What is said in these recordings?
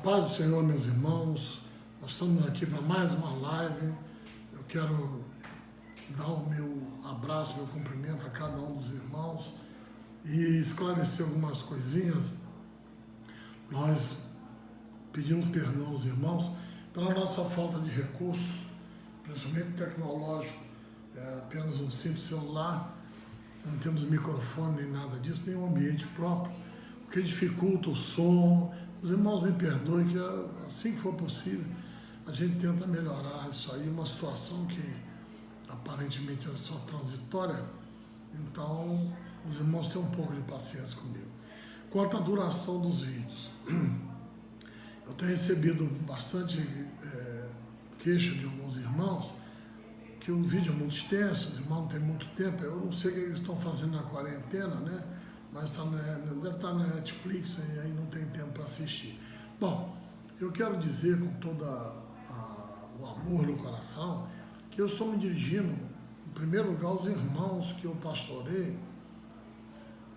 paz do Senhor, meus irmãos, nós estamos aqui para mais uma live. Eu quero dar o meu abraço, meu cumprimento a cada um dos irmãos e esclarecer algumas coisinhas. Nós pedimos perdão aos irmãos pela nossa falta de recursos, principalmente tecnológico, apenas um simples celular, não temos microfone nem nada disso, nem um ambiente próprio, o que dificulta o som. Os irmãos me perdoem que assim que for possível a gente tenta melhorar isso aí, uma situação que aparentemente é só transitória, então os irmãos têm um pouco de paciência comigo. Quanto à duração dos vídeos, eu tenho recebido bastante queixa de alguns irmãos que o vídeo é muito extenso, os irmãos não têm muito tempo. Eu não sei o que eles estão fazendo na quarentena, né? Mas deve estar na Netflix e aí não tem tempo para assistir. Bom, eu quero dizer com todo o amor no coração que eu estou me dirigindo, em primeiro lugar, aos irmãos que eu pastorei,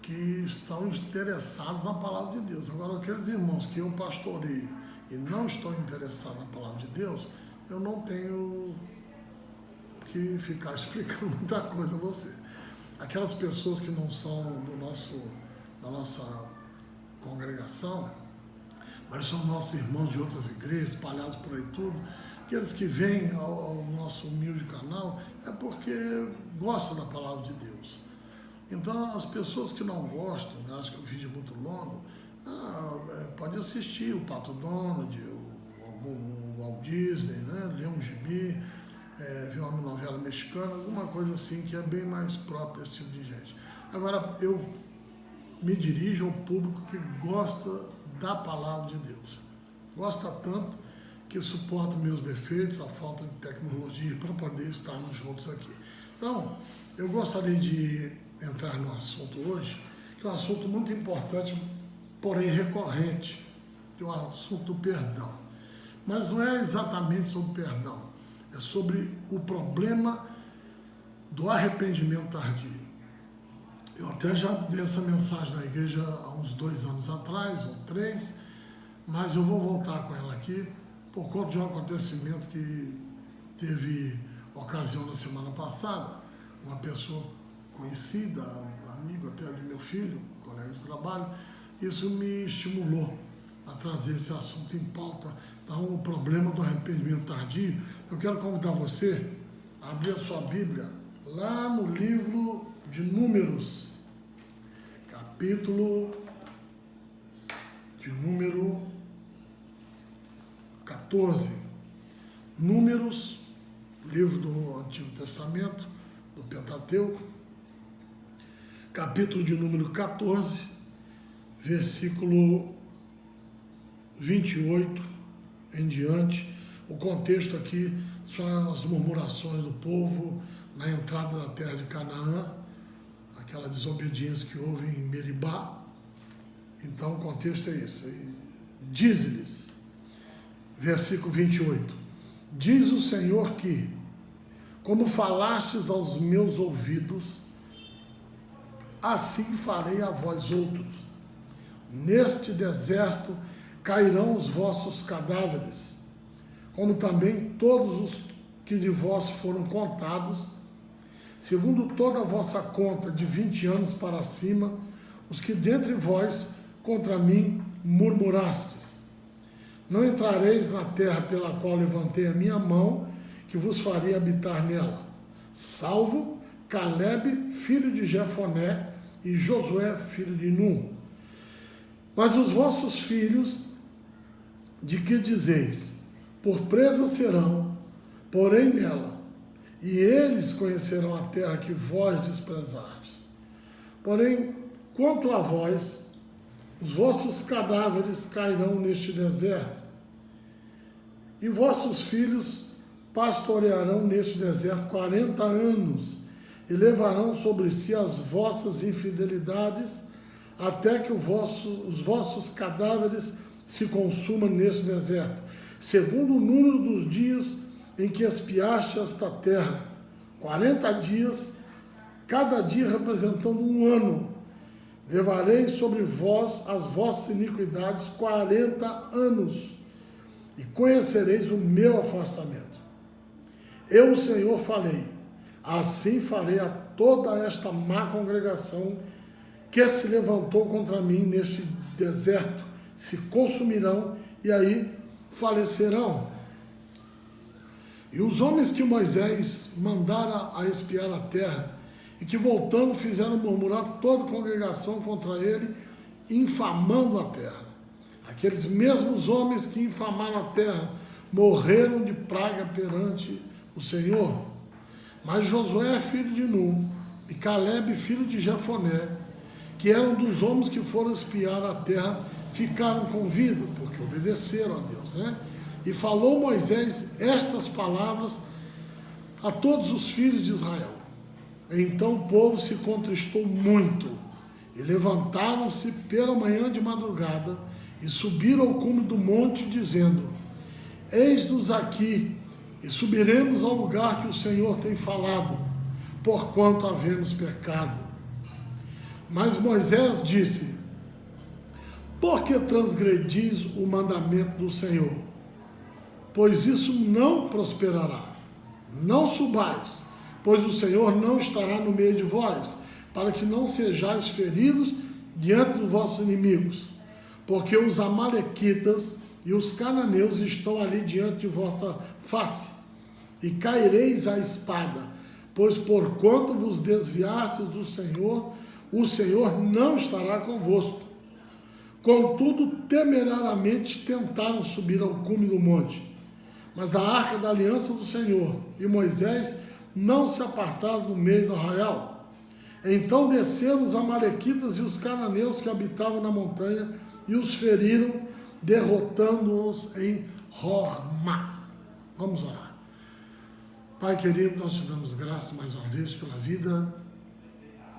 que estão interessados na palavra de Deus. Agora, aqueles irmãos que eu pastorei e não estão interessados na palavra de Deus, eu não tenho que ficar explicando muita coisa a você. Aquelas pessoas que não são da nossa congregação, mas são nossos irmãos de outras igrejas, espalhados por aí tudo, aqueles que vêm ao nosso humilde canal, é porque gostam da palavra de Deus. Então, as pessoas que não gostam, acham que o vídeo é muito longo, pode assistir o Pato Donald, o Walt Disney, né? Ler um gibi, ver uma novela mexicana, alguma coisa assim que é bem mais própria desse tipo de gente. Agora, eu me dirijo ao público que gosta da palavra de Deus. Gosta tanto que suporta meus defeitos, a falta de tecnologia para poder estarmos juntos aqui. Então, eu gostaria de entrar no assunto hoje, que é um assunto muito importante, porém recorrente, que é o assunto do perdão. Mas não é exatamente sobre o perdão, é sobre o problema do arrependimento tardio. Eu até já dei essa mensagem na igreja há uns 2 anos atrás, ou 3, mas eu vou voltar com ela aqui, por conta de um acontecimento que teve ocasião na semana passada. Uma pessoa conhecida, amigo até de meu filho, colega de trabalho, isso me estimulou a trazer esse assunto em pauta. Então, o problema do arrependimento tardio, eu quero convidar você a abrir a sua Bíblia lá no livro de Números, capítulo de número 14. Números, livro do Antigo Testamento, do Pentateuco, capítulo de número 14, versículo 28 em diante. O contexto aqui são as murmurações do povo na entrada da terra de Canaã, aquela desobediência que houve em Meribá. Então o contexto é esse. Diz-lhes, versículo 28, diz o Senhor que, como falastes aos meus ouvidos, assim farei a vós outros. Neste deserto cairão os vossos cadáveres, como também todos os que de vós foram contados, segundo toda a vossa conta de 20 anos para cima, os que dentre vós contra mim murmurastes. Não entrareis na terra pela qual levantei a minha mão, que vos faria habitar nela, salvo Calebe, filho de Jefoné, e Josué, filho de Nun. Mas os vossos filhos, de que dizeis, por presa serão, porém nela, e eles conhecerão a terra que vós desprezastes. Porém, quanto a vós, os vossos cadáveres cairão neste deserto, e vossos filhos pastorearão neste deserto 40 anos, e levarão sobre si as vossas infidelidades, até que os vossos cadáveres se consumam neste deserto, segundo o número dos dias em que espiaste esta terra, 40 dias, cada dia representando um ano, levarei sobre vós as vossas iniquidades 40 anos, e conhecereis o meu afastamento. Eu, o Senhor, falei, assim farei a toda esta má congregação que se levantou contra mim neste deserto, se consumirão e aí falecerão. E os homens que Moisés mandara a espiar a terra, e que voltando fizeram murmurar toda a congregação contra ele, infamando a terra. Aqueles mesmos homens que infamaram a terra morreram de praga perante o Senhor. Mas Josué, filho de Nun, e Caleb, filho de Jefoné, que eram dos homens que foram espiar a terra, ficaram com vida, porque obedeceram a Deus, né? E falou Moisés estas palavras a todos os filhos de Israel. Então o povo se contristou muito, e levantaram-se pela manhã de madrugada, e subiram ao cume do monte, dizendo, eis-nos aqui, e subiremos ao lugar que o Senhor tem falado, porquanto havemos pecado. Mas Moisés disse, por que transgredis o mandamento do Senhor? Pois isso não prosperará. Não subais, pois o Senhor não estará no meio de vós, para que não sejais feridos diante dos vossos inimigos. Porque os amalequitas e os cananeus estão ali diante de vossa face, e caireis à espada, pois porquanto vos desviastes do Senhor, o Senhor não estará convosco. Contudo, temerariamente tentaram subir ao cume do monte, mas a arca da aliança do Senhor e Moisés não se apartaram do meio do arraial. Então desceram os amalequitas e os cananeus que habitavam na montanha e os feriram, derrotando-os em Hormá. Vamos orar. Pai querido, nós te damos graças mais uma vez pela vida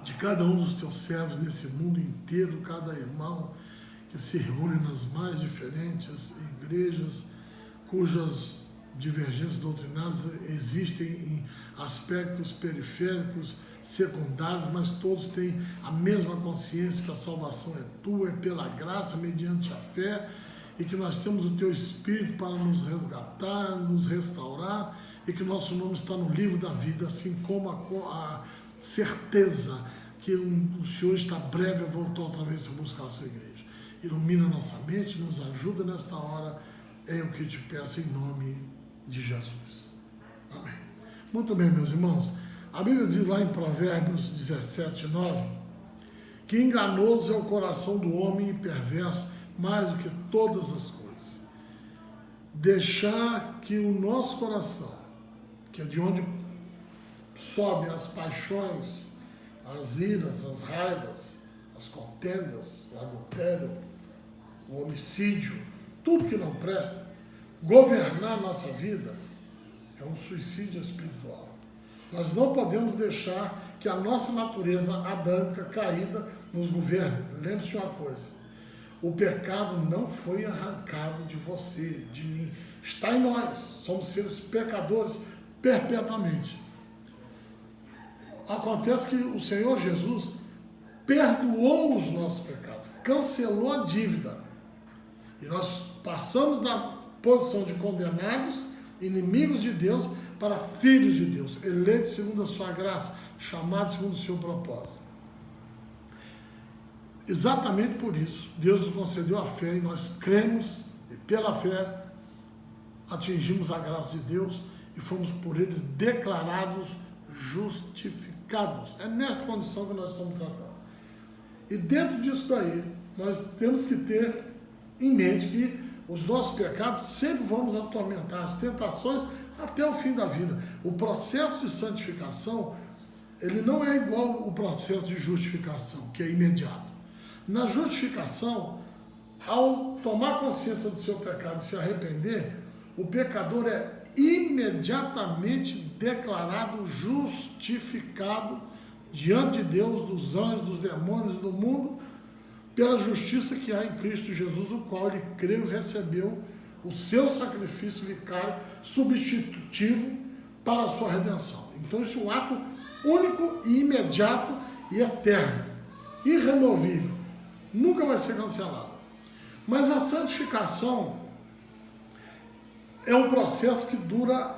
de cada um dos teus servos nesse mundo inteiro, cada irmão que se reúne nas mais diferentes igrejas, cujas divergências doutrinárias existem em aspectos periféricos, secundários, mas todos têm a mesma consciência que a salvação é tua, é pela graça, mediante a fé, e que nós temos o teu Espírito para nos resgatar, nos restaurar, e que nosso nome está no livro da vida, assim como a certeza que o Senhor está breve e voltou outra vez para buscar a sua igreja. Ilumina nossa mente, nos ajuda nesta hora, é o que te peço em nome de Jesus. Amém. Muito bem, meus irmãos. A Bíblia diz lá em Provérbios 17, 9, que enganoso é o coração do homem e perverso mais do que todas as coisas. Deixar que o nosso coração, que é de onde sobem as paixões, as iras, as raivas, as contendas, o adultério, o homicídio, tudo que não presta, governar a nossa vida é um suicídio espiritual. Nós não podemos deixar que a nossa natureza adâmica, caída, nos governe. Lembre-se de uma coisa, o pecado não foi arrancado de você, de mim, está em nós, somos seres pecadores perpetuamente. Acontece que o Senhor Jesus perdoou os nossos pecados, cancelou a dívida, e nós passamos da posição de condenados, inimigos de Deus, para filhos de Deus, eleitos segundo a sua graça, chamados segundo o seu propósito. Exatamente por isso, Deus nos concedeu a fé, e nós cremos, e pela fé atingimos a graça de Deus, e fomos por eles declarados justificados. É nessa condição que nós estamos tratando. E dentro disso daí, nós temos que ter em mente que os nossos pecados sempre vão nos atormentar, as tentações até o fim da vida. O processo de santificação, ele não é igual o processo de justificação, que é imediato. Na justificação, ao tomar consciência do seu pecado e se arrepender, o pecador é imediatamente declarado justificado diante de Deus, dos anjos, dos demônios e do mundo, pela justiça que há em Cristo Jesus, o qual ele creu e recebeu o seu sacrifício vicário substitutivo para a sua redenção. Então, isso é um ato único e imediato e eterno. irremovível, nunca vai ser cancelada. Mas a santificação é um processo que dura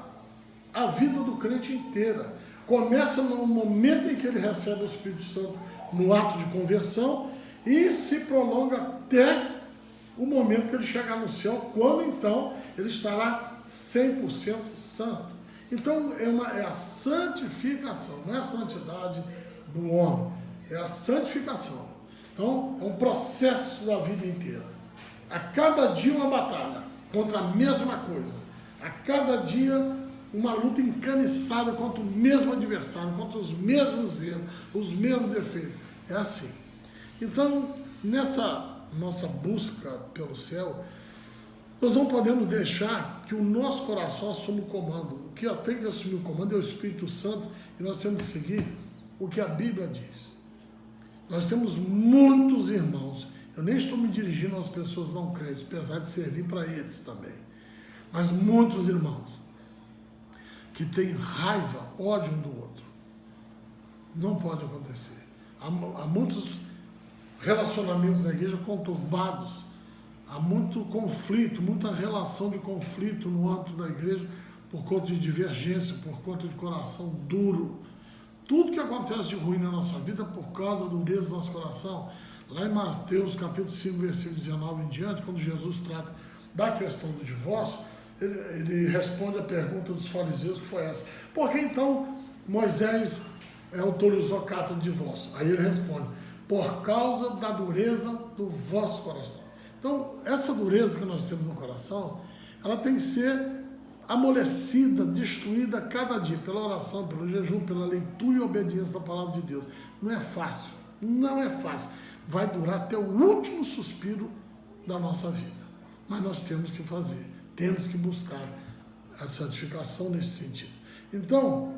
a vida do crente inteira. Começa no momento em que ele recebe o Espírito Santo no ato de conversão e se prolonga até o momento que ele chegar no céu, quando então ele estará 100% santo. Então é a santificação, não é a santidade do homem, é a santificação. Então é um processo da vida inteira. A cada dia uma batalha contra a mesma coisa. A cada dia uma luta encaniçada contra o mesmo adversário, contra os mesmos erros, os mesmos defeitos. É assim. Então, nessa nossa busca pelo céu, nós não podemos deixar que o nosso coração assuma o comando. O que tem que assumir o comando é o Espírito Santo e nós temos que seguir o que a Bíblia diz. Nós temos muitos irmãos, eu nem estou me dirigindo às pessoas não crentes, apesar de servir para eles também, mas muitos irmãos que têm raiva, ódio um do outro. Não pode acontecer. Há muitos relacionamentos na igreja conturbados, há muito conflito, muita relação de conflito no âmbito da igreja por conta de divergência, por conta de coração duro. Tudo que acontece de ruim na nossa vida é por causa da dureza do nosso coração. Lá em Mateus capítulo 5, versículo 19 em diante, quando Jesus trata da questão do divórcio, ele responde a pergunta dos fariseus, que foi essa: por que então Moisés autorizou a carta de divórcio? Aí ele responde: por causa da dureza do vosso coração. Então, essa dureza que nós temos no coração, ela tem que ser amolecida, destruída a cada dia, pela oração, pelo jejum, pela leitura e obediência da palavra de Deus. Não é fácil, não é fácil. Vai durar até o último suspiro da nossa vida. Mas nós temos que fazer, temos que buscar a santificação nesse sentido. Então,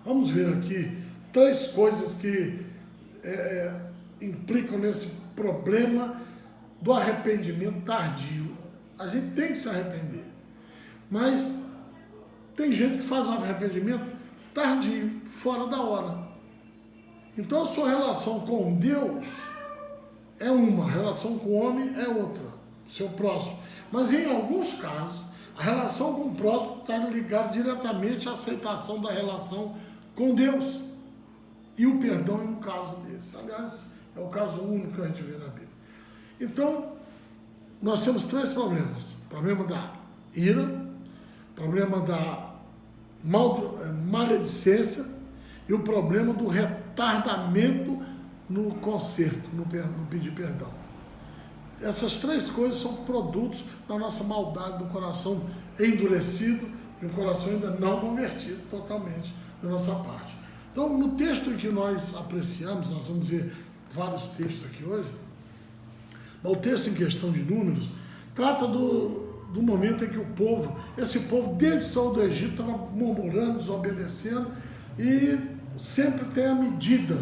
vamos ver aqui 3 coisas que implicam nesse problema do arrependimento tardio. A gente tem que se arrepender, mas tem gente que faz um arrependimento tardio, fora da hora. Então a sua relação com Deus é uma, a relação com o homem é outra, seu próximo. Mas em alguns casos, a relação com o próximo está ligada diretamente à aceitação da relação com Deus. E o perdão é um caso desse. Aliás, é o caso único que a gente vê na Bíblia. Então, nós temos 3 problemas. Problema da ira, problema da maledicência e o problema do retardamento no conserto, no pedir perdão. Essas 3 coisas são produtos da nossa maldade, do coração endurecido e um coração ainda não convertido totalmente da nossa parte. Então, no texto que nós apreciamos, nós vamos ver vários textos aqui hoje, mas o texto em questão de Números trata do momento em que esse povo, desde o saiu do Egito, estava murmurando, desobedecendo, e sempre tem a medida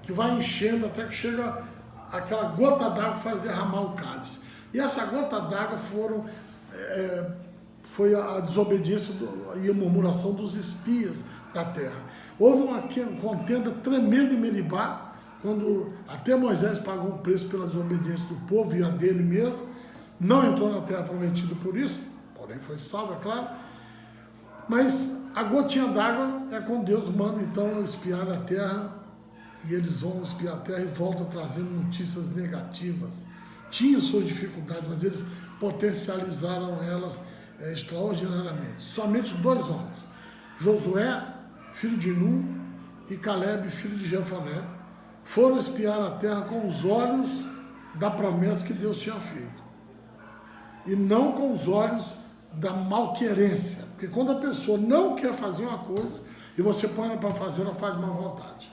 que vai enchendo até que chega aquela gota d'água que faz derramar o cálice. E essa gota d'água foi a desobediência e a murmuração dos espias da terra. Houve uma contenda tremenda em Meribá, quando até Moisés pagou um preço pela desobediência do povo e a dele mesmo. Não entrou na terra prometida por isso, porém foi salvo, é claro. Mas a gotinha d'água é quando Deus manda então espiar a terra, e eles vão espiar a terra e voltam trazendo notícias negativas. Tinham suas dificuldades, mas eles potencializaram elas extraordinariamente. Somente 2 homens, Josué, filho de Nun, e Caleb, filho de Jefoné, foram espiar a terra com os olhos da promessa que Deus tinha feito. E não com os olhos da malquerência. Porque quando a pessoa não quer fazer uma coisa, e você põe ela para fazer, ela faz de má vontade.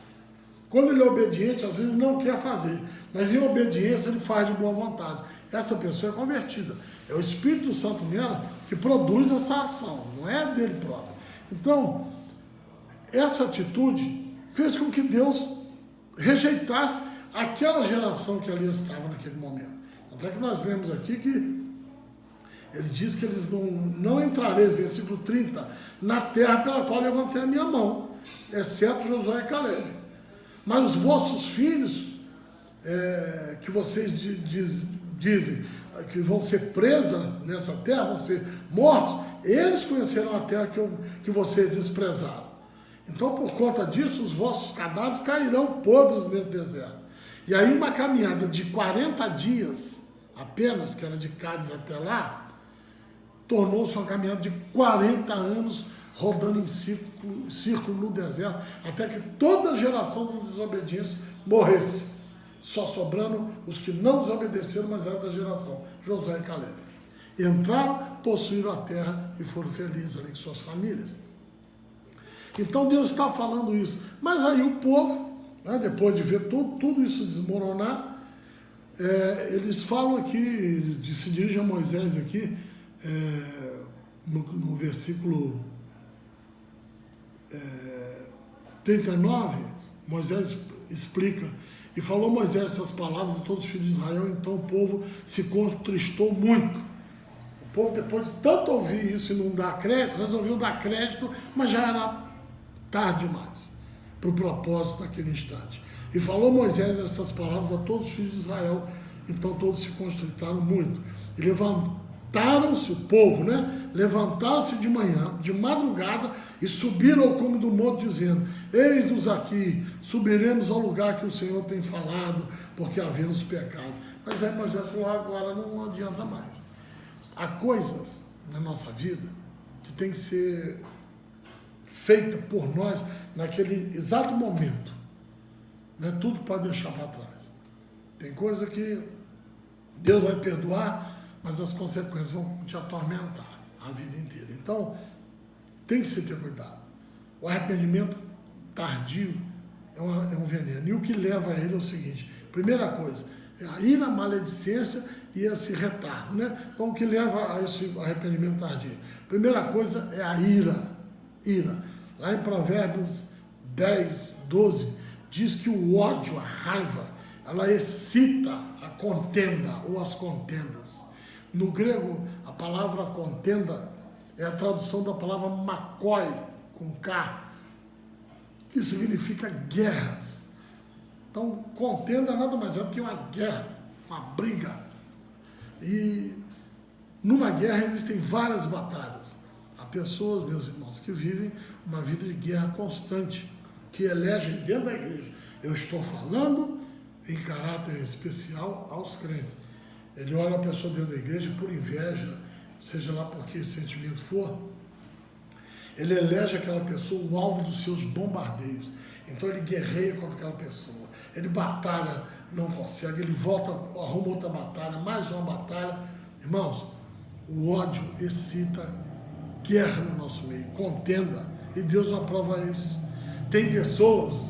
Quando ele é obediente, às vezes ele não quer fazer, mas em obediência ele faz de boa vontade. Essa pessoa é convertida. É o Espírito Santo nela que produz essa ação, não é dele próprio. Então, essa atitude fez com que Deus rejeitasse aquela geração que ali estava naquele momento. Até que nós lemos aqui que ele diz que eles não entrareis, versículo 30, na terra pela qual levantei a minha mão, exceto Josué e Caleb. Mas os vossos filhos que vocês dizem que vão ser presas nessa terra, vão ser mortos, eles conhecerão a terra que vocês desprezaram. Então, por conta disso, os vossos cadáveres cairão podres nesse deserto. E aí, uma caminhada de 40 dias apenas, que era de Cádiz até lá, tornou-se uma caminhada de 40 anos rodando em círculo no deserto, até que toda a geração dos desobedientes morresse, só sobrando os que não desobedeceram, mas era da geração Josué e Caleb. Entraram, possuíram a terra e foram felizes ali com suas famílias. Então Deus está falando isso. Mas aí o povo, né, depois de ver tudo isso desmoronar, eles falam aqui, se dirigem a Moisés aqui, no versículo 39, Moisés explica: e falou Moisés essas palavras a todos os filhos de Israel, então o povo se contristou muito. O povo, depois de tanto ouvir isso e não dar crédito, resolveu dar crédito, mas já era tarde demais para o propósito naquele instante. E falou Moisés essas palavras a todos os filhos de Israel, então todos se constritaram muito. E levantaram-se, o povo, né? Levantaram-se de manhã, de madrugada, e subiram ao cume do monte, dizendo: eis-nos aqui, subiremos ao lugar que o Senhor tem falado, porque havemos pecado. Mas aí Moisés falou: agora não adianta mais. Há coisas na nossa vida que tem que ser feita por nós naquele exato momento. Não é tudo para deixar para trás. Tem coisa que Deus vai perdoar, mas as consequências vão te atormentar a vida inteira. Então, tem que se ter cuidado. O arrependimento tardio é um veneno. E o que leva a ele é o seguinte: primeira coisa, é a ira, a maledicência e esse retardo, né? Então, o que leva a esse arrependimento tardio? Primeira coisa é a ira. Lá em Provérbios 10, 12, diz que o ódio, a raiva, ela excita a contenda ou as contendas. No grego, a palavra contenda é a tradução da palavra makoi, com K, que significa guerras. Então, contenda nada mais é do que uma guerra, uma briga. E numa guerra existem várias batalhas. Há pessoas, meus irmãos, que vivem uma vida de guerra constante, que elegem dentro da igreja. Eu estou falando em caráter especial aos crentes. Ele olha a pessoa dentro da igreja por inveja, seja lá por que sentimento for, ele elege aquela pessoa o alvo dos seus bombardeios. Então ele guerreia contra aquela pessoa, ele batalha, não consegue, ele volta, arruma outra batalha, mais uma batalha. Irmãos, o ódio excita guerra no nosso meio, contenda, e Deus não aprova isso. Tem pessoas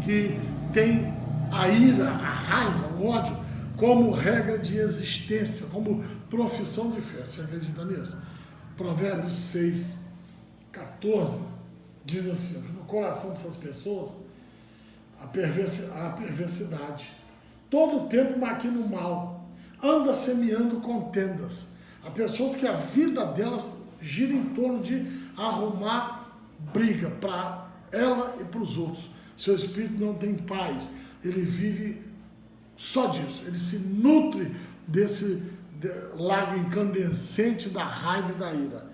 que têm a ira, a raiva, o ódio como regra de existência, como profissão de fé. Você acredita nisso? Provérbios 6, 14 diz assim: no coração dessas pessoas a perversidade, todo o tempo maquina o mal, anda semeando contendas. Há pessoas que a vida delas gira em torno de arrumar briga para ela e para os outros. Seu espírito não tem paz, ele vive só disso, ele se nutre desse lago incandescente da raiva e da ira.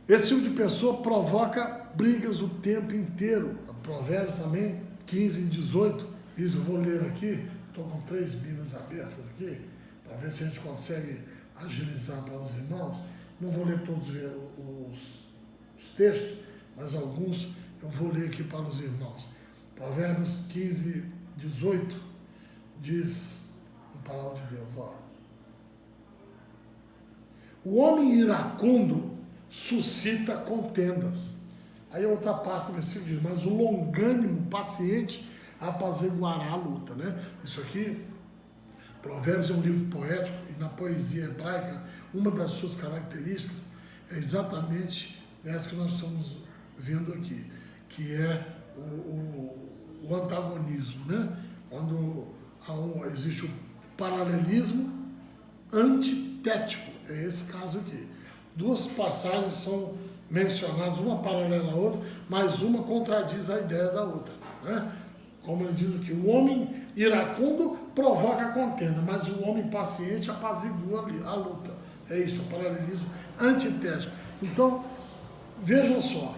Esse tipo de pessoa provoca brigas o tempo inteiro. Provérbios também, 15 e 18, isso eu vou ler aqui, estou com 3 Bíblias abertas aqui, para ver se a gente consegue agilizar para os irmãos. Não vou ler todos os textos, mas alguns eu vou ler aqui para os irmãos. Provérbios 15, 18, diz a palavra de Deus, ó: o homem iracundo suscita contendas. Aí a outra parte do versículo diz: mas o longânimo, paciente, apaziguará a luta, né? Isso aqui, Provérbios é um livro poético, e na poesia hebraica, uma das suas características é exatamente essa que nós estamos vendo aqui, que é o antagonismo, né? Quando existe o paralelismo antitético, é esse caso aqui. Duas passagens são mencionadas, uma paralela à outra, mas uma contradiz a ideia da outra, né? Como ele diz aqui: o homem iracundo provoca a contenda, mas o homem paciente apazigua a luta. É isso, o paralelismo antitético. Então, vejam só,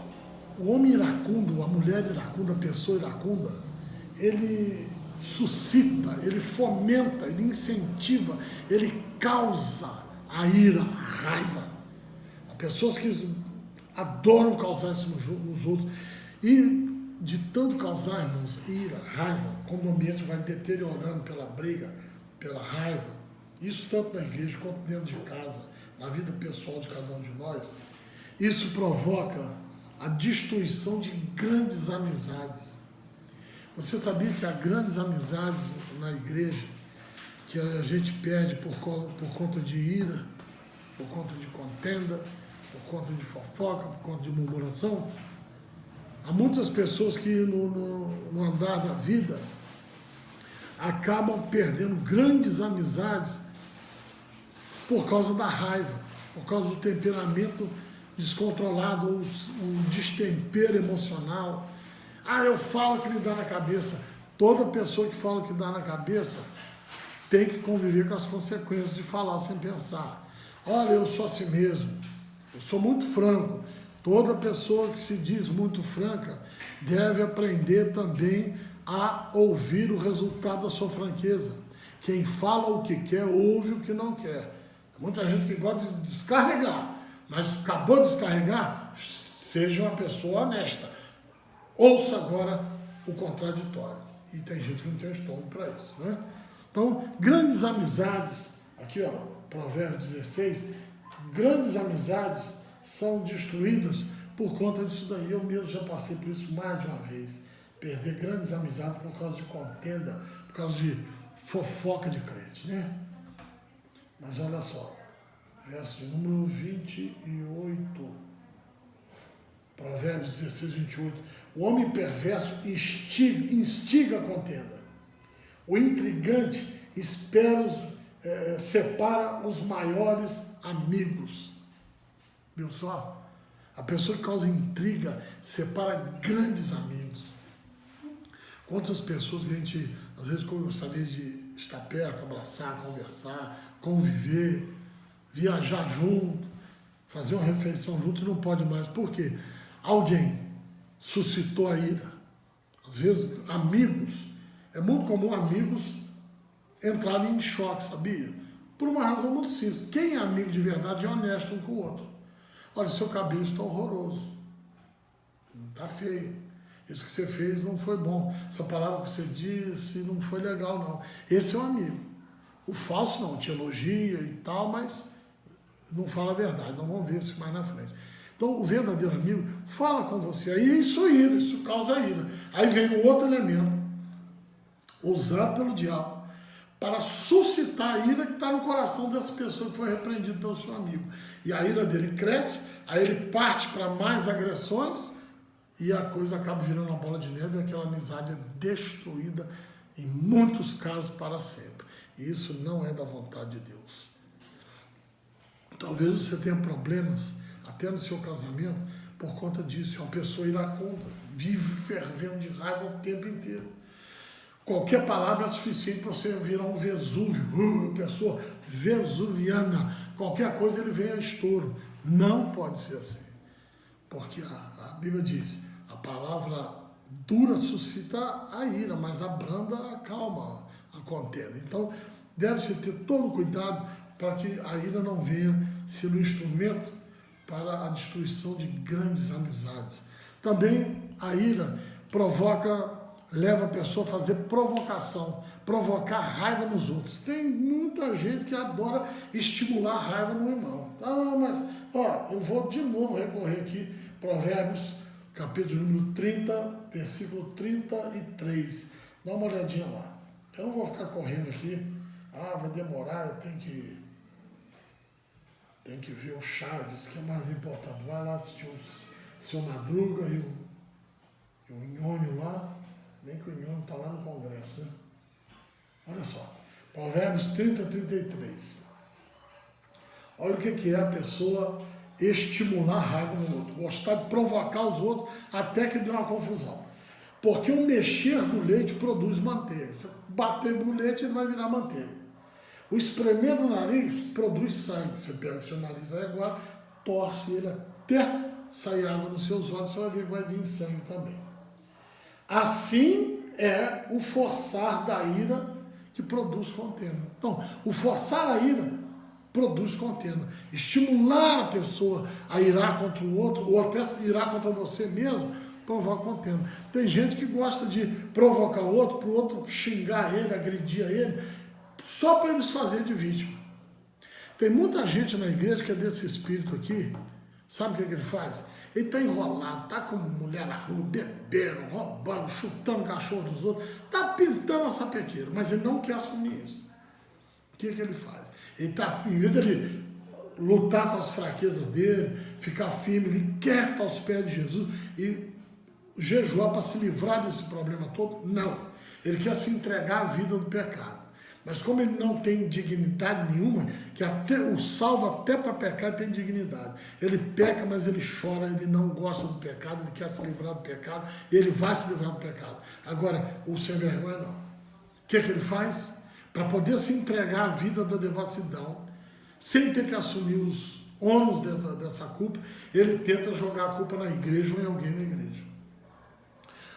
o homem iracundo, a mulher iracunda, a pessoa iracunda, ele suscita, ele fomenta, ele incentiva, ele causa a ira, a raiva. Há pessoas que adoram causar isso nos outros. E de tanto causar, irmãos, ira, raiva, quando o ambiente vai deteriorando pela briga, pela raiva, isso tanto na igreja quanto dentro de casa, na vida pessoal de cada um de nós, isso provoca a destruição de grandes amizades. Você sabia que há grandes amizades na igreja que a gente perde por conta de ira, por conta de contenda, por conta de fofoca, por conta de murmuração? Há muitas pessoas que no andar da vida acabam perdendo grandes amizades por causa da raiva, por causa do temperamento descontrolado, o destempero emocional. Eu falo que me dá na cabeça. Toda pessoa que fala que dá na cabeça tem que conviver com as consequências de falar sem pensar. Olha, eu sou assim mesmo, eu sou muito franco. Toda pessoa que se diz muito franca deve aprender também a ouvir o resultado da sua franqueza. Quem fala o que quer, ouve o que não quer. Muita gente que gosta de descarregar, mas acabou de descarregar, seja uma pessoa honesta. Ouça agora o contraditório. E tem gente que não tem estômago para isso, né? Então, grandes amizades, aqui ó, Provérbios 16, grandes amizades são destruídas por conta disso daí. Eu mesmo já passei por isso mais de uma vez. Perder grandes amizades por causa de contenda, por causa de fofoca de crente, né? Mas olha só, verso de número 28, Provérbios 16, 28. O homem perverso instiga a contenda. O intrigante separa os maiores amigos. Viu só? A pessoa que causa intriga separa grandes amigos. Quantas pessoas que a gente, às vezes, gostaria de estar perto, abraçar, conversar, conviver, viajar junto, fazer uma refeição junto e não pode mais. Por quê? Alguém suscitou a ira. Às vezes, amigos, é muito comum amigos entrarem em choque, sabia? Por uma razão muito simples. Quem é amigo de verdade é honesto um com o outro. Olha, seu cabelo está horroroso. Está feio. Isso que você fez não foi bom. Essa palavra que você disse não foi legal, não. Esse é um amigo. O falso não, te elogia e tal, mas não fala a verdade. Não vamos ver isso mais na frente. Então, o verdadeiro amigo fala com você. Aí isso causa ira. Aí vem o outro elemento, usado pelo diabo, para suscitar a ira que está no coração dessa pessoa que foi repreendida pelo seu amigo. E a ira dele cresce, aí ele parte para mais agressões e a coisa acaba virando uma bola de neve e aquela amizade é destruída, em muitos casos, para sempre. E isso não é da vontade de Deus. Talvez você tenha problemas até no seu casamento por conta disso. É uma pessoa iracunda, vive fervendo de raiva o tempo inteiro. Qualquer palavra é suficiente para você virar um Vesúvio, pessoa vesuviana. Qualquer coisa ele vem a estouro. Não pode ser assim. Porque a Bíblia diz, a palavra dura suscita a ira, mas a branda acalma a contenda. Então, deve-se ter todo o cuidado para que a ira não venha ser um instrumento para a destruição de grandes amizades. Também a ira leva a pessoa a fazer provocação, provocar raiva nos outros. Tem muita gente que adora estimular a raiva no irmão. Mas, eu vou de novo recorrer aqui, Provérbios, capítulo número 30, versículo 33. Dá uma olhadinha lá. Eu não vou ficar correndo aqui. Vai demorar, eu tenho que ver o Chaves, que é mais importante. Vai lá assistir o Seu Madruga e o Nhônio lá. Nem que o Nhônio está lá no Congresso, né? Olha só, Provérbios 30, 33. Olha o que é a pessoa estimular a raiva no outro, gostar de provocar os outros até que dê uma confusão. Porque o mexer do leite produz manteiga. Se bater no leite, ele vai virar manteiga. O espremer do nariz produz sangue. Você pega o seu nariz aí agora, torce ele até sair água nos seus olhos, você vai ver que vai vir sangue também. Assim é o forçar da ira que produz contenda. Então, o forçar a ira produz contenda. Estimular a pessoa a irar contra o outro, ou até irar contra você mesmo, provoca contenda. Tem gente que gosta de provocar o outro, para o outro xingar ele, agredir a ele, só para eles fazerem de vítima. Tem muita gente na igreja que é desse espírito aqui, sabe o que ele faz? Ele está enrolado, está com mulher na rua, bebendo, roubando, chutando o cachorro dos outros, está pintando a sapequeira, mas ele não quer assumir isso. O que ele faz? Ele está firme, ele lutar com as fraquezas dele, ficar firme, ele quer estar aos pés de Jesus e jejuar para se livrar desse problema todo? Não. Ele quer se entregar à vida do pecado. Mas como ele não tem dignidade nenhuma, que até o salvo até para pecar tem dignidade. Ele peca, mas ele chora, ele não gosta do pecado, ele quer se livrar do pecado, e ele vai se livrar do pecado. Agora, o sem vergonha não. O que ele faz? Para poder se entregar à vida da devassidão, sem ter que assumir os ônus dessa culpa, ele tenta jogar a culpa na igreja ou em alguém na igreja.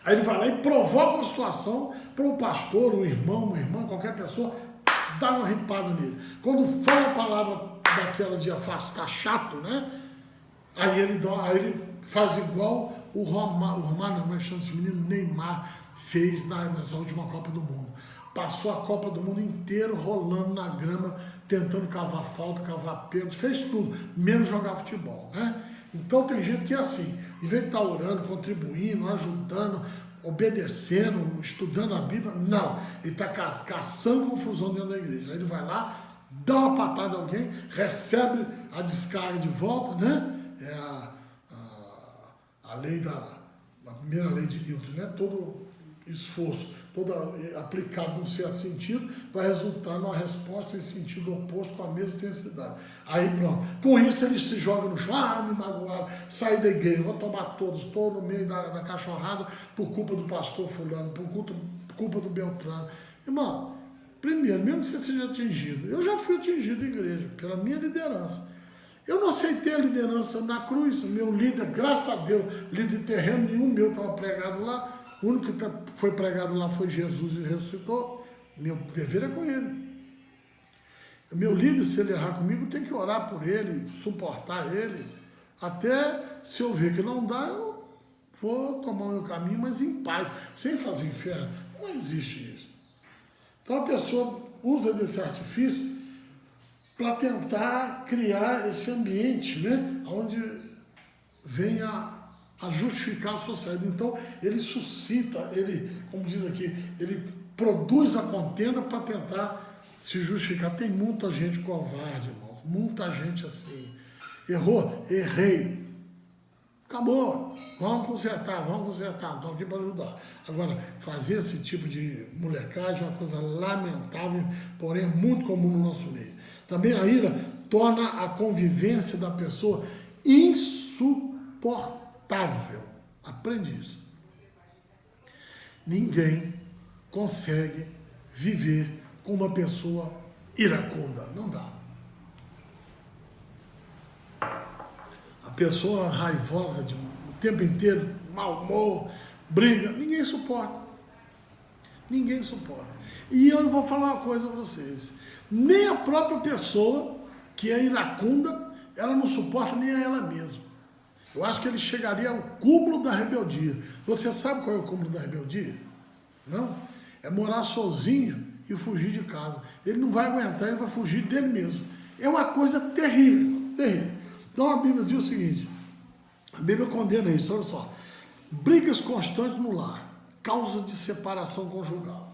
Aí ele vai lá e provoca uma situação para um pastor, um irmão, uma irmã, qualquer pessoa, dar uma ripada nele. Quando fala a palavra daquela de afastar chato, né? Aí ele faz igual o Romário, não, mas chama esse menino Neymar, fez nessa última Copa do Mundo. Passou a Copa do Mundo inteiro rolando na grama, tentando cavar falta, cavar pênalti, fez tudo, menos jogar futebol, né? Então tem gente que é assim, em vez de estar orando, contribuindo, ajudando, obedecendo, estudando a Bíblia, não. Ele está caçando confusão dentro da igreja. Aí ele vai lá, dá uma patada em alguém, recebe a descarga de volta, né? É a lei a primeira lei de Newton, né? Todo esforço, todo aplicado num certo sentido, vai resultar numa resposta em sentido oposto com a mesma intensidade. Aí pronto. Com isso ele se joga no chão, me magoaram, saí da igreja, vou tomar todos, estou no meio da cachorrada por culpa do pastor fulano, por culpa do Beltrano. Irmão, primeiro, mesmo que você seja atingido, eu já fui atingido em igreja, pela minha liderança. Eu não aceitei a liderança na cruz, meu líder, graças a Deus, líder terreno nenhum meu estava pregado lá. O único que foi pregado lá foi Jesus e ressuscitou. Meu dever é com ele. O meu líder, se ele errar comigo, tem que orar por ele, suportar ele. Até se eu ver que não dá, eu vou tomar o meu caminho, mas em paz, sem fazer inferno. Não existe isso. Então a pessoa usa desse artifício para tentar criar esse ambiente, né? Onde venha a justificar a sua saída. Então, ele suscita, ele, como diz aqui, ele produz a contenda para tentar se justificar. Tem muita gente covarde, irmão, muita gente assim. Errou? Errei. Acabou. Vamos consertar, estou aqui para ajudar. Agora, fazer esse tipo de molecagem é uma coisa lamentável, porém muito comum no nosso meio. Também a ira torna a convivência da pessoa insuportável. Aprende isso. Ninguém consegue viver com uma pessoa iracunda. Não dá. A pessoa raivosa o tempo inteiro, mau humor, briga, ninguém suporta. Ninguém suporta. E eu não vou falar uma coisa para vocês. Nem a própria pessoa que é iracunda, ela não suporta nem a ela mesma. Eu acho que ele chegaria ao cúmulo da rebeldia. Você sabe qual é o cúmulo da rebeldia? Não? É morar sozinho e fugir de casa. Ele não vai aguentar, ele vai fugir dele mesmo. É uma coisa terrível, terrível. Então a Bíblia diz o seguinte, a Bíblia condena isso, olha só. Brigas constantes no lar, causa de separação conjugal.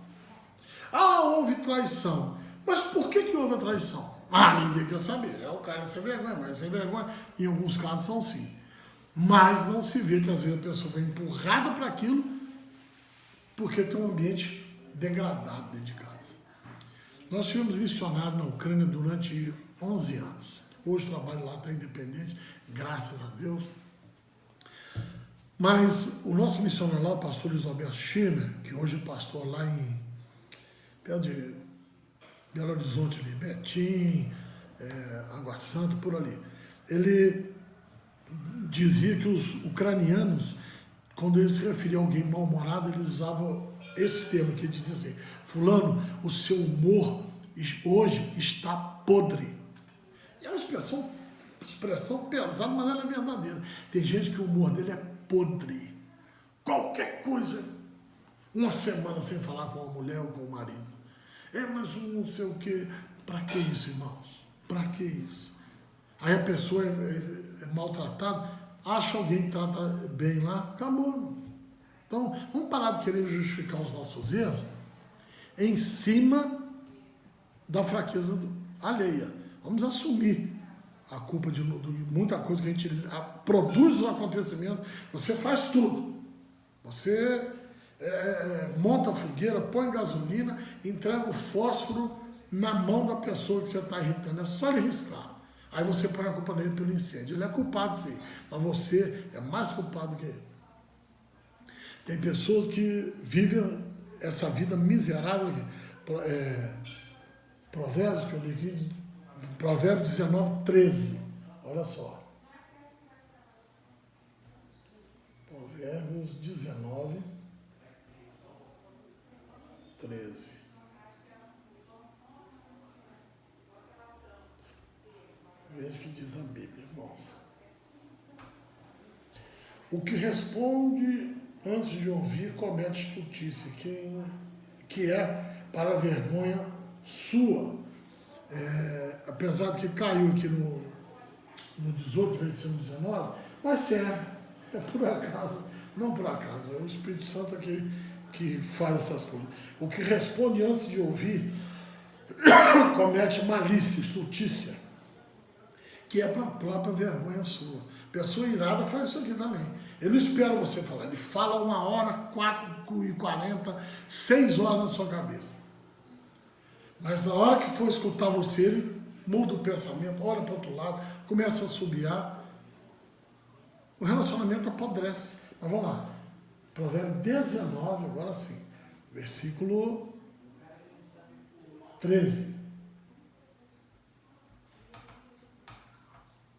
Ah, houve traição. Mas por que houve a traição? Ah, ninguém quer saber. É o cara sem vergonha, mas sem vergonha, em alguns casos são sim. Mas não se vê que às vezes a pessoa foi empurrada para aquilo porque tem um ambiente degradado dentro de casa. Nós tivemos missionário na Ucrânia durante 11 anos. Hoje o trabalho lá está independente, graças a Deus. Mas o nosso missionário lá, o pastor Luiz Alberto Schirmer, que hoje é pastor lá perto de Belo Horizonte, ali, Betim, Água Santa, por ali. Ele dizia que os ucranianos, quando eles se referiam a alguém mal-humorado, eles usavam esse termo, que dizia assim: fulano, o seu humor hoje está podre. E é uma expressão pesada, mas ela é verdadeira. Tem gente que o humor dele é podre. Qualquer coisa, uma semana sem falar com a mulher ou com o marido. Mas não sei o quê. Para que isso, irmãos? Para que isso? Aí a pessoa é maltratada, acha alguém que trata bem lá, acabou. Não. Então, vamos parar de querer justificar os nossos erros em cima da fraqueza alheia. Vamos assumir a culpa de muita coisa que a gente produz os acontecimentos. Você faz tudo. Você monta a fogueira, põe gasolina, entrega o fósforo na mão da pessoa que você está irritando. É só ele riscar. Aí você põe a culpa nele pelo incêndio. Ele é culpado, sim, mas você é mais culpado que ele. Tem pessoas que vivem essa vida miserável aqui. Provérbios que eu li aqui, Provérbios 19, 13. Olha só. Provérbios 19, 13. Veja o que diz a Bíblia, irmãos. O que responde antes de ouvir comete estultícia, que é para a vergonha sua. Apesar de que caiu aqui no 18, versículo 19, mas serve, é por acaso, não por acaso, é o Espírito Santo que faz essas coisas. O que responde antes de ouvir comete malícia, estultícia, que é para a própria vergonha sua. Pessoa irada faz isso aqui também. Ele não espera você falar, ele fala 1 hora, 4h40, 6 horas na sua cabeça. Mas na hora que for escutar você, ele muda o pensamento, olha para o outro lado, começa a assobiar. O relacionamento apodrece. Mas vamos lá. Provérbio 19, agora sim. Versículo 13.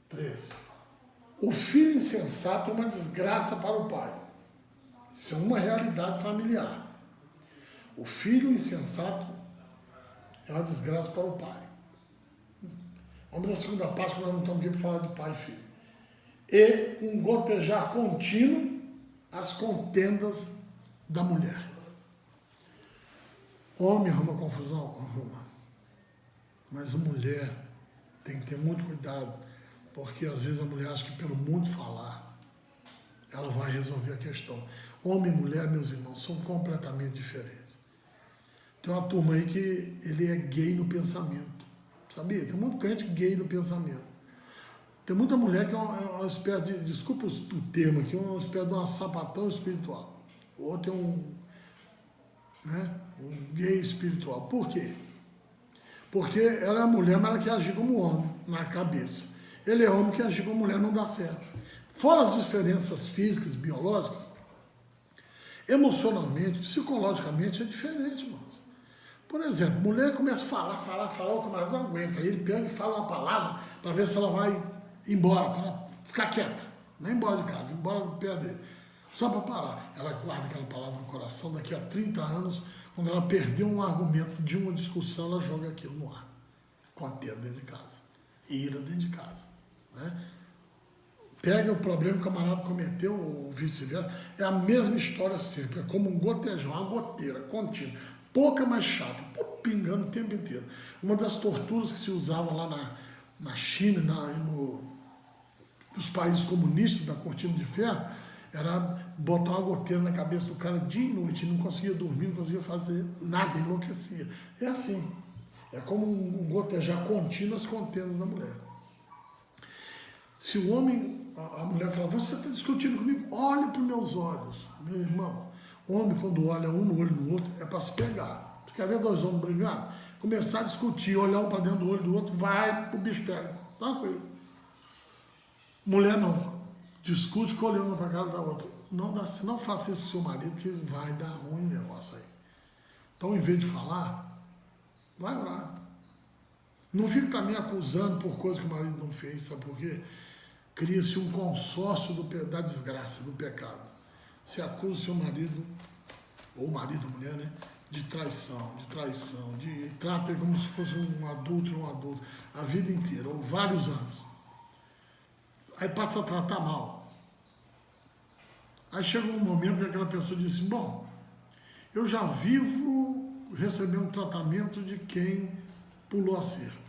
13. O filho insensato é uma desgraça para o pai. Isso é uma realidade familiar. O filho insensato é uma desgraça para o pai. Vamos à segunda parte, que nós não estamos aqui para falar de pai e filho. E um gotejar contínuo as contendas da mulher. Homem arruma confusão? Arruma. Mas a mulher tem que ter muito cuidado, porque às vezes a mulher acha que pelo muito falar, ela vai resolver a questão. Homem e mulher, meus irmãos, são completamente diferentes. Tem uma turma aí que ele é gay no pensamento, sabia? Tem muito crente gay no pensamento. Tem muita mulher que é uma espécie de, desculpa o termo aqui, uma espécie de uma sapatão espiritual. Outro é um gay espiritual. Por quê? Porque ela é mulher, mas ela quer agir como homem, na cabeça. Ele é homem que agir como mulher, não dá certo. Fora as diferenças físicas, biológicas, emocionalmente, psicologicamente é diferente, irmãos. Por exemplo, mulher começa a falar, o camarada não aguenta. Aí ele pega e fala uma palavra para ver se ela vai embora, para ela ficar quieta. Não é embora de casa, embora do pé dele. Só para parar. Ela guarda aquela palavra no coração, daqui a 30 anos, quando ela perdeu um argumento de uma discussão, ela joga aquilo no ar. Contendo dentro de casa. Ira dentro de casa. Né? Pega o problema que o camarada cometeu, ou vice-versa, é a mesma história sempre. É como um gotejão, uma goteira contínua. Pouca, mais chata, pingando o tempo inteiro. Uma das torturas que se usava lá na China, nos países comunistas da cortina de ferro, era botar uma goteira na cabeça do cara dia e noite, ele não conseguia dormir, não conseguia fazer nada, enlouquecia. É assim, é como um gotejar contínuo as contendas da mulher. Se o homem, a mulher fala, você está discutindo comigo? Olhe para os meus olhos, meu irmão. Homem, quando olha um no olho do outro, é para se pegar. Tu quer ver dois homens brigando? Começar a discutir, olhar um para dentro do olho do outro, vai, o bicho pega. Tranquilo. Mulher não. Discute com olhando para a cara da outra. não faça isso com seu marido, que vai dar ruim o negócio aí. Então, em vez de falar, vai orar. Não fique também acusando por coisa que o marido não fez, sabe por quê? Cria-se um consórcio da desgraça, do pecado. Você acusa o seu marido, ou marido ou mulher, né? De traição, e trata ele como se fosse um adulto, a vida inteira, ou vários anos. Aí passa a tratar mal. Aí chega um momento que aquela pessoa diz assim, bom, eu já vivo recebendo um tratamento de quem pulou a cerca.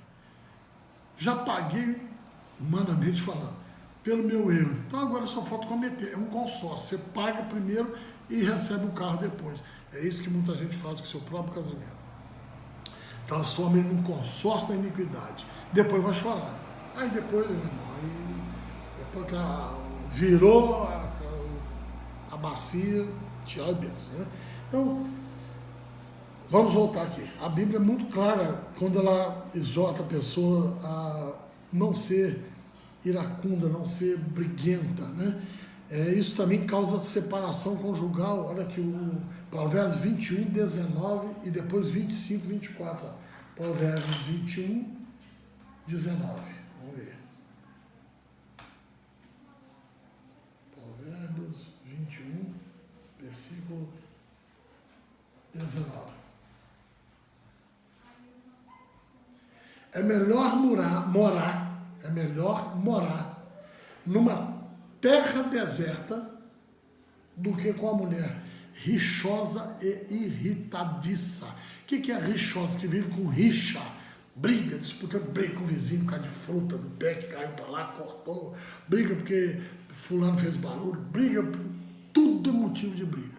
Já paguei, humanamente falando, pelo meu erro. Então agora só falta cometer. É um consórcio. Você paga primeiro e recebe o carro depois. É isso que muita gente faz com o seu próprio casamento. Transforma ele num consórcio da iniquidade. Depois vai chorar. Aí depois, meu irmão, depois que virou a bacia, tchau e benção, né? Então, vamos voltar aqui. A Bíblia é muito clara quando ela exorta a pessoa a não ser iracunda, não ser briguenta, né? Isso também causa separação conjugal. Olha aqui o Provérbios 21, 19 e depois 25, 24. Ó. Provérbios 21, 19. Vamos ver. Provérbios 21, versículo 19. É melhor morar numa terra deserta do que com a mulher rixosa e irritadiça. O que é rixosa? Que vive com rixa, briga, disputando, briga com o vizinho por causa de fruta do pé que caiu para lá, cortou, briga porque fulano fez barulho, briga, tudo é motivo de briga.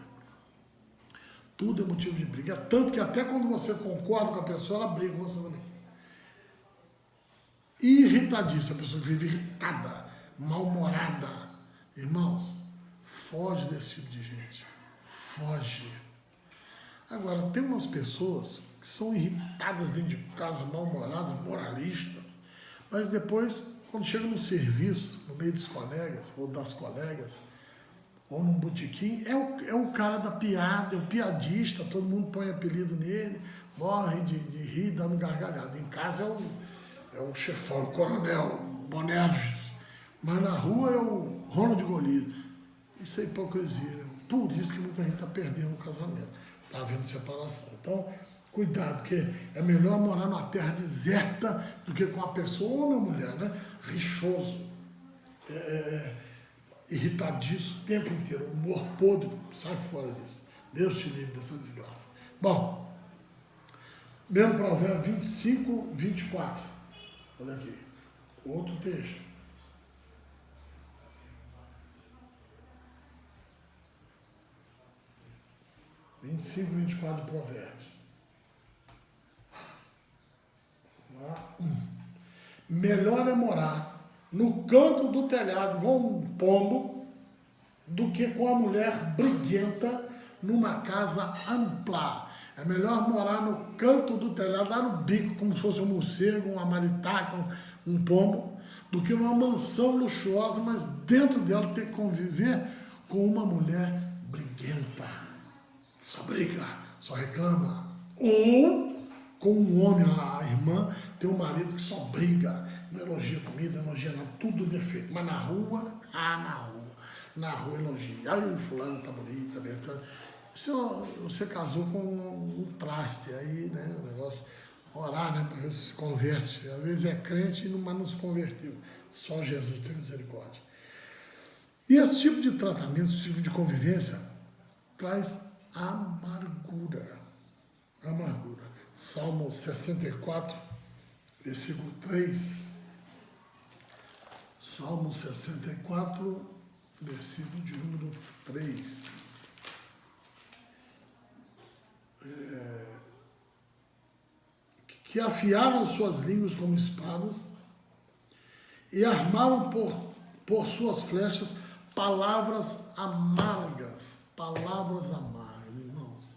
Tudo é motivo de briga. Tanto que até quando você concorda com a pessoa, ela briga com você também. Irritadiça, a pessoa que vive irritada, mal-humorada. Irmãos, foge desse tipo de gente. Foge. Agora, tem umas pessoas que são irritadas dentro de casa, mal-humoradas, moralistas, mas depois, quando chega no serviço, no meio dos colegas, ou das colegas, ou num botequim, é o cara da piada, é o piadista, todo mundo põe apelido nele, morre de rir, dando gargalhada. Em casa é o chefão, o coronel, o Bonerges, mas na rua é o Ronald Golias. Isso é hipocrisia, né? Por isso que muita gente está perdendo o casamento, está havendo separação. Então, cuidado, porque é melhor morar numa terra deserta do que com uma pessoa, homem ou mulher, né? Rixoso, irritadiço o tempo inteiro, humor podre, sai fora disso. Deus te livre dessa desgraça. Bom, mesmo Provérbio 25, 24. Olha aqui, outro texto. Vinte e 24 Provérbios. Lá. Melhor é morar no canto do telhado, igual um pombo, do que com a mulher briguenta numa casa ampla. É melhor morar no canto do telhado, lá no bico, como se fosse um morcego, uma maritaca, um pombo, do que numa mansão luxuosa, mas dentro dela ter que conviver com uma mulher briguenta, que só briga, só reclama. Ou com um homem, a irmã, tem um marido que só briga, não elogia comida, não elogia nada, tudo defeito. Mas na rua, na rua elogia. Ai, fulano tá bonito, tá bem. Se você casou com um traste aí, né, o negócio, orar, né, para ver se converte. Às vezes é crente, mas não se converteu. Só Jesus tem misericórdia. E esse tipo de tratamento, esse tipo de convivência, traz amargura. Amargura. Salmo 64, versículo 3. Salmo 64, versículo de número 3. Que afiaram suas línguas como espadas e armaram por suas flechas palavras amargas, irmãos.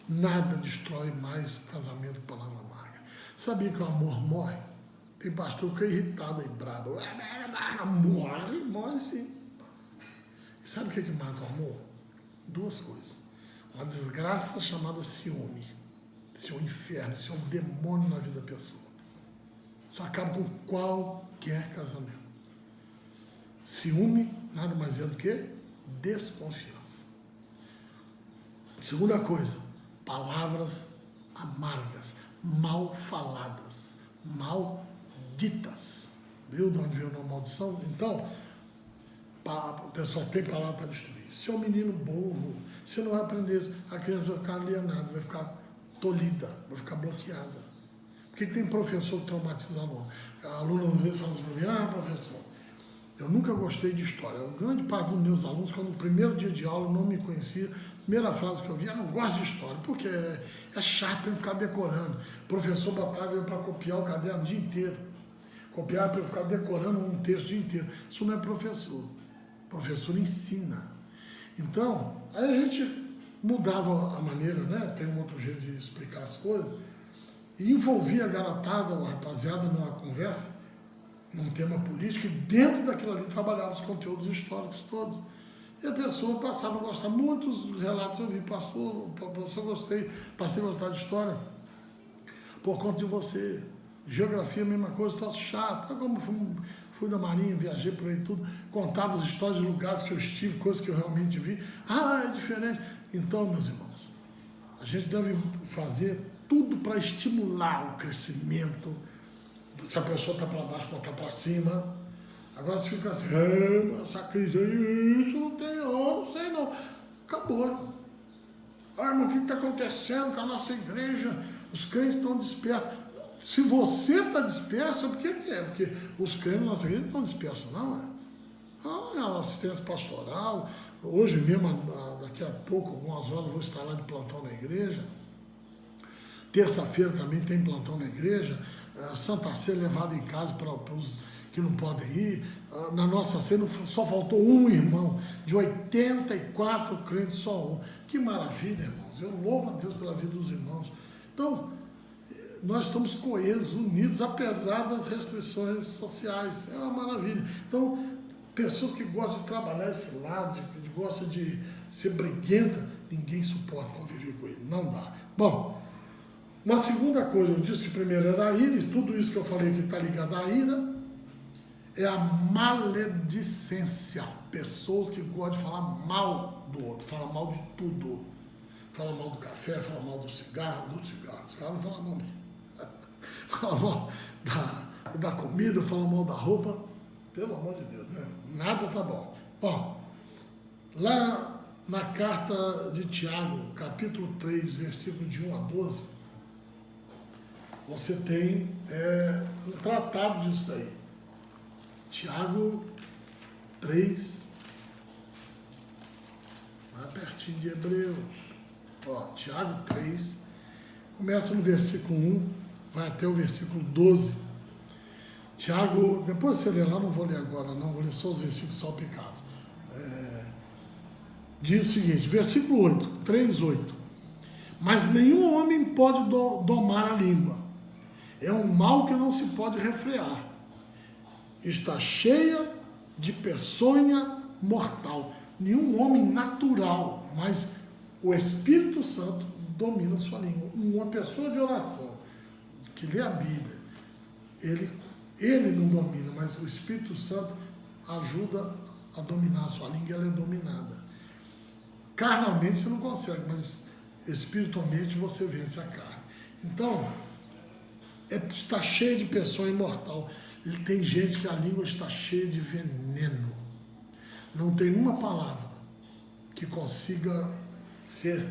Nada destrói mais casamento que palavra amarga. Sabia que o amor morre? Tem pastor que fica irritado e brabo. Morre sim. E sabe o que mata o amor? Duas coisas. Uma desgraça chamada ciúme. Isso é um inferno, isso é um demônio na vida da pessoa. Isso acaba com qualquer casamento. Ciúme nada mais é do que desconfiança. Segunda coisa, palavras amargas, mal faladas, mal ditas. Viu de onde veio a maldição? Então, a pessoa tem palavra para destruir. Se é um menino burro, você não vai aprender, a criança vai ficar alienada, vai ficar tolhida, vai ficar bloqueada. Por que tem professor que traumatiza aluno? A aluna às vezes fala assim para mim, professor, eu nunca gostei de história. A grande parte dos meus alunos, quando no primeiro dia de aula não me conhecia, a primeira frase que eu vi, eu não gosto de história, porque é chato, tem que ficar decorando. O professor botava eu para copiar o caderno o dia inteiro. Copiar para eu ficar decorando um texto o dia inteiro. Isso não é professor. O professor ensina. Então, aí a gente mudava a maneira, né? Tem um outro jeito de explicar as coisas, e envolvia a garotada, a rapaziada, numa conversa, num tema político, e dentro daquilo ali trabalhava os conteúdos históricos todos. E a pessoa passava a gostar. Muitos relatos eu vi, professor, gostei, passei a gostar de história por conta de você. Geografia, mesma coisa, troço chato. Como fui da Marinha, viajei por aí tudo, contava as histórias de lugares que eu estive, coisas que eu realmente vi. É diferente. Então, meus irmãos, a gente deve fazer tudo para estimular o crescimento. Se a pessoa está para baixo, botar para cima. Agora se fica assim, essa crise aí, isso não tem, não sei não. Acabou, irmão. Irmão, o que está acontecendo com a nossa igreja? Os crentes estão dispersos. Se você está disperso, por que é? Porque os crentes da nossa igreja não estão dispersos, não é? É a assistência pastoral. Hoje mesmo, daqui a pouco, algumas horas, vou estar lá de plantão na igreja. Terça-feira também tem plantão na igreja. Santa Ceia levada em casa para os que não podem ir. Na nossa ceia só faltou um irmão. De 84 crentes, só um. Que maravilha, irmãos. Eu louvo a Deus pela vida dos irmãos. Então, nós estamos coesos, unidos, apesar das restrições sociais. É uma maravilha. Então, pessoas que gostam de trabalhar esse lado, que gostam de ser briguenta, ninguém suporta conviver com ele. Não dá. Bom, uma segunda coisa, eu disse que primeiro era a ira, e tudo isso que eu falei que está ligado à ira, é a maledicência. Pessoas que gostam de falar mal do outro, falam mal de tudo. Fala mal do café, fala mal do cigarro não fala mal mesmo. Fala mal da comida, fala mal da roupa. Pelo amor de Deus, né? Nada tá bom. Bom, lá na carta de Tiago, capítulo 3, versículo de 1 a 12, você tem um tratado disso daí. Tiago 3, lá pertinho de Hebreus. Tiago 3, começa no versículo 1, vai até o versículo 12. Tiago, depois você lê lá, não vou ler agora, não, vou ler só os versículos salpicados. Diz o seguinte, versículo 8, 3:8. Mas nenhum homem pode domar a língua. É um mal que não se pode refrear. Está cheia de peçonha mortal. Nenhum homem natural, mas o Espírito Santo domina a sua língua. Uma pessoa de oração, que lê a Bíblia, ele não domina, mas o Espírito Santo ajuda a dominar a sua língua, ela é dominada. Carnalmente você não consegue, mas espiritualmente você vence a carne. Então, está cheio de pessoa imortal. Tem gente que a língua está cheia de veneno. Não tem uma palavra que consiga ser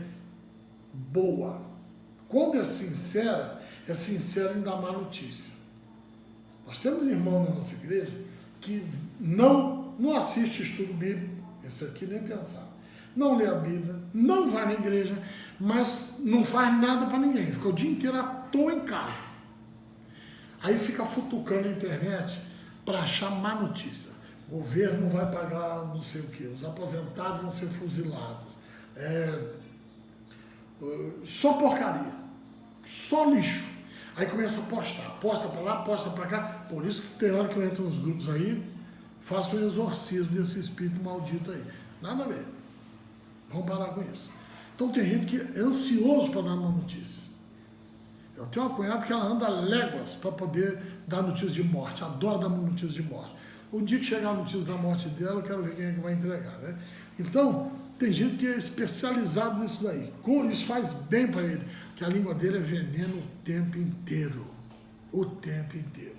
boa. Quando é sincera em dar má notícia. Nós temos irmãos na nossa igreja que não assiste estudo bíblico, esse aqui nem pensar. Não lê a Bíblia, não vai na igreja, mas não faz nada para ninguém. Fica o dia inteiro à toa em casa. Aí fica futucando a internet para achar má notícia. O governo vai pagar não sei o quê, os aposentados vão ser fuzilados. Só porcaria, só lixo. Aí começa a postar, posta para lá, posta para cá. Por isso que tem hora que eu entro nos grupos aí, faço um exorcismo desse espírito maldito aí. Nada a ver. Vamos parar com isso. Então tem gente que é ansioso para dar uma notícia. Eu tenho uma cunhada que ela anda léguas para poder dar notícias de morte, adora dar notícias de morte. O dia que chegar a notícia da morte dela, eu quero ver quem é que vai entregar, né? Então, tem gente que é especializado nisso daí. Isso faz bem para ele, que a língua dele é veneno o tempo inteiro. O tempo inteiro.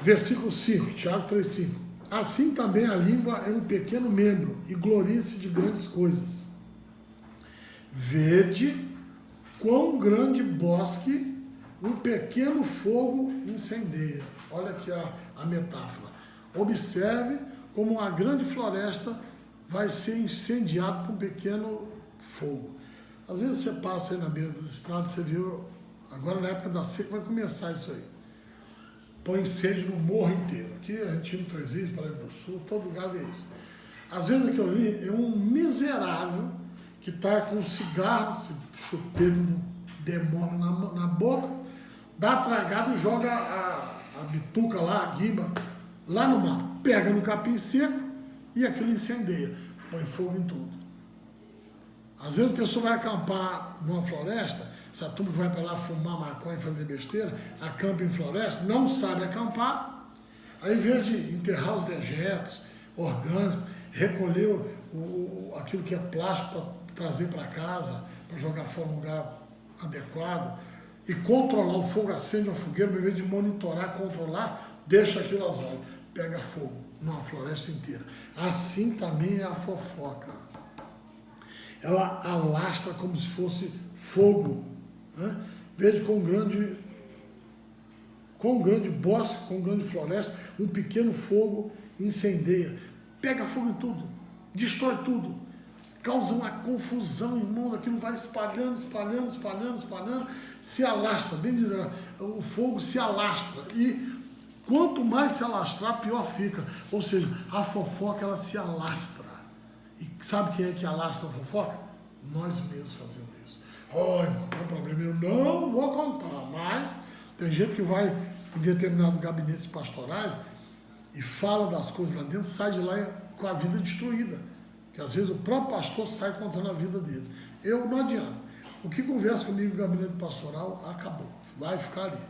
Versículo 5, Tiago 3,5. Assim também a língua é um pequeno membro e gloria-se de grandes coisas. Vede quão grande bosque um pequeno fogo incendeia. Olha aqui a metáfora. Observe como uma grande floresta vai ser incendiada por um pequeno fogo. Às vezes você passa aí na beira das estradas, você viu, agora na época da seca vai começar isso aí. Põe incêndio no morro inteiro. Aqui a gente no Três Rios, Paraíba do Sul, todo lugar vê isso. Às vezes aquilo ali é um miserável que está com um cigarro, esse chupeiro do demônio na boca, dá a tragada e joga a bituca lá, a guimba, lá no mar. Pega no capim seco e aquilo incendeia. Põe fogo em tudo. Às vezes a pessoa vai acampar numa floresta, essa turma que vai para lá fumar maconha e fazer besteira, acampa em floresta, não sabe acampar, aí em vez de enterrar os dejetos orgânicos, recolher aquilo que é plástico para trazer para casa, para jogar fora num lugar adequado, e controlar o fogo, acende a fogueira, em vez de monitorar, controlar, deixa aquilo às horas, pega fogo numa floresta inteira. Assim também é a fofoca. Ela alastra como se fosse fogo. Né? Veja com grande bosque, com grande floresta, um pequeno fogo incendeia. Pega fogo em tudo, destrói tudo, causa uma confusão, irmão, aquilo vai espalhando, se alastra, bem dizer, o fogo se alastra e quanto mais se alastrar, pior fica. Ou seja, a fofoca ela se alastra. E sabe quem é que alastra a fofoca? Nós mesmos fazemos isso. Olha, não tem problema, eu não vou contar, mas tem gente que vai em determinados gabinetes pastorais e fala das coisas lá dentro, sai de lá com a vida destruída. Que às vezes o próprio pastor sai contando a vida dele. Eu não adianta. O que conversa comigo no gabinete pastoral, acabou. Vai ficar ali.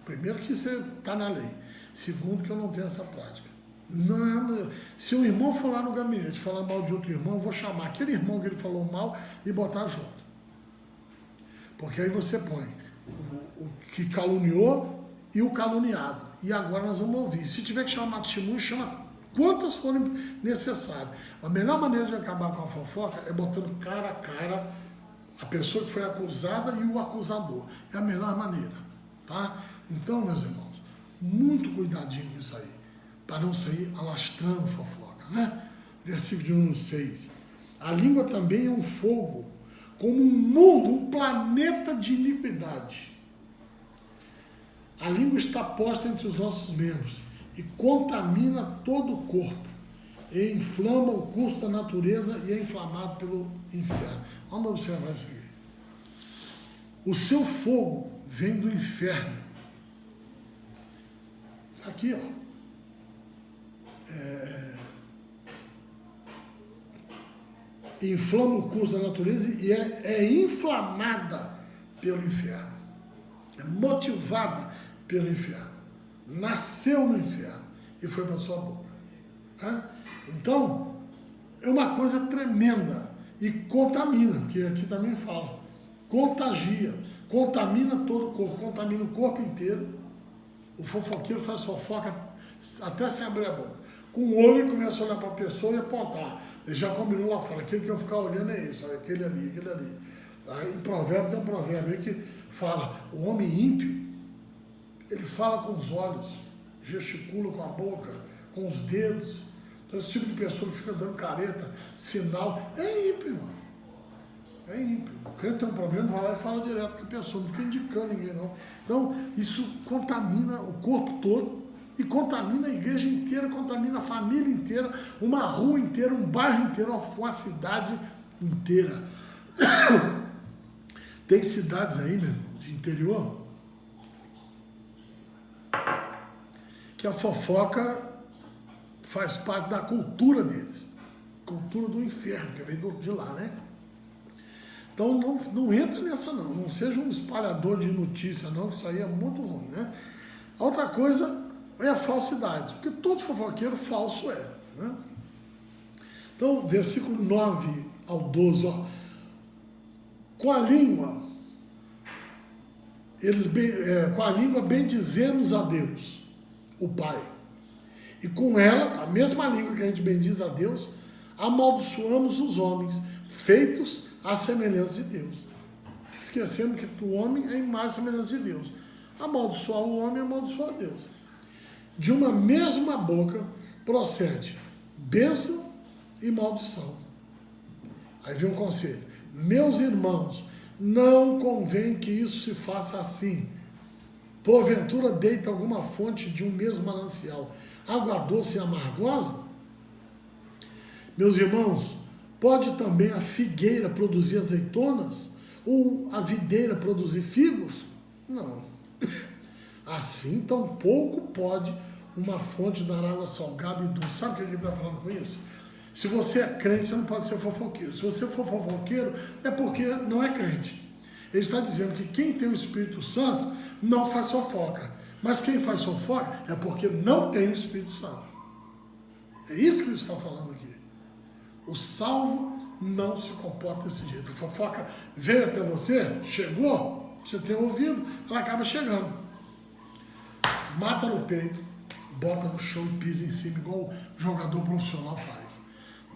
Primeiro que você está na lei. Segundo que eu não tenho essa prática. Não, se o irmão for lá no gabinete falar mal de outro irmão, eu vou chamar aquele irmão que ele falou mal e botar junto. Porque aí você põe o que caluniou e o caluniado. E agora nós vamos ouvir. Se tiver que chamar testemunho, chama quantas forem necessárias. A melhor maneira de acabar com a fofoca é botando cara a cara a pessoa que foi acusada e o acusador. É a melhor maneira. Tá? Então, meus irmãos, muito cuidadinho com isso aí, para não sair alastrando fofoca, né? Versículo de 1 6. A língua também é um fogo, como um mundo, um planeta de iniquidade. A língua está posta entre os nossos membros e contamina todo o corpo, e inflama o curso da natureza e é inflamado pelo inferno. Vamos observar isso aqui. O seu fogo vem do inferno. Aqui, ó. Inflama o curso da natureza e é inflamada pelo inferno. É motivada pelo inferno. Nasceu no inferno e foi para sua boca. Então, é uma coisa tremenda e contamina, que aqui também fala. Contagia, contamina todo o corpo, contamina o corpo inteiro. O fofoqueiro faz fofoca até sem abrir a boca. Com o olho ele começa a olhar para a pessoa e apontar. Ele já combinou lá fora, aquele que eu ficar olhando é esse, aquele ali, aquele ali. Aí, em provérbio tem um provérbio aí que fala, o homem ímpio, ele fala com os olhos, gesticula com a boca, com os dedos. Então esse tipo de pessoa que fica dando careta, sinal, é ímpio, irmão. É ímpio. O crente tem um problema, vai lá e fala direto com a pessoa, não fica indicando ninguém não. Então isso contamina o corpo todo e contamina a igreja inteira, contamina a família inteira, uma rua inteira, um bairro inteiro, uma cidade inteira. Tem cidades aí, meu irmão, de interior, que a fofoca faz parte da cultura deles. Cultura do inferno, que veio de lá, né? Então não entra nessa não. Não seja um espalhador de notícia não, que isso aí é muito ruim, né? A outra coisa é a falsidade, porque todo fofoqueiro falso é, né? Então, versículo 9 ao 12, ó. Com a língua, com a língua bendizemos a Deus, o Pai. E com ela, a mesma língua que a gente bendiz a Deus, amaldiçoamos os homens, feitos à semelhança de Deus. Esquecendo que o homem é imagem e semelhança de Deus. Amaldiçoar o homem é amaldiçoar a Deus. De uma mesma boca procede bênção e maldição. Aí vem um conselho. Meus irmãos, não convém que isso se faça assim. Porventura deita alguma fonte de um mesmo manancial água doce e amargosa? Meus irmãos, pode também a figueira produzir azeitonas? Ou a videira produzir figos? Não. Assim, tampouco pode uma fonte dar água salgada e doce. Sabe o que ele está falando com isso? Se você é crente, você não pode ser fofoqueiro. Se você for fofoqueiro, é porque não é crente. Ele está dizendo que quem tem o Espírito Santo não faz fofoca. Mas quem faz fofoca é porque não tem o Espírito Santo. É isso que ele está falando aqui. O salvo não se comporta desse jeito. A fofoca veio até você, chegou, você tem ouvido, ela acaba chegando. Mata no peito, bota no chão e pisa em cima, igual o jogador profissional faz.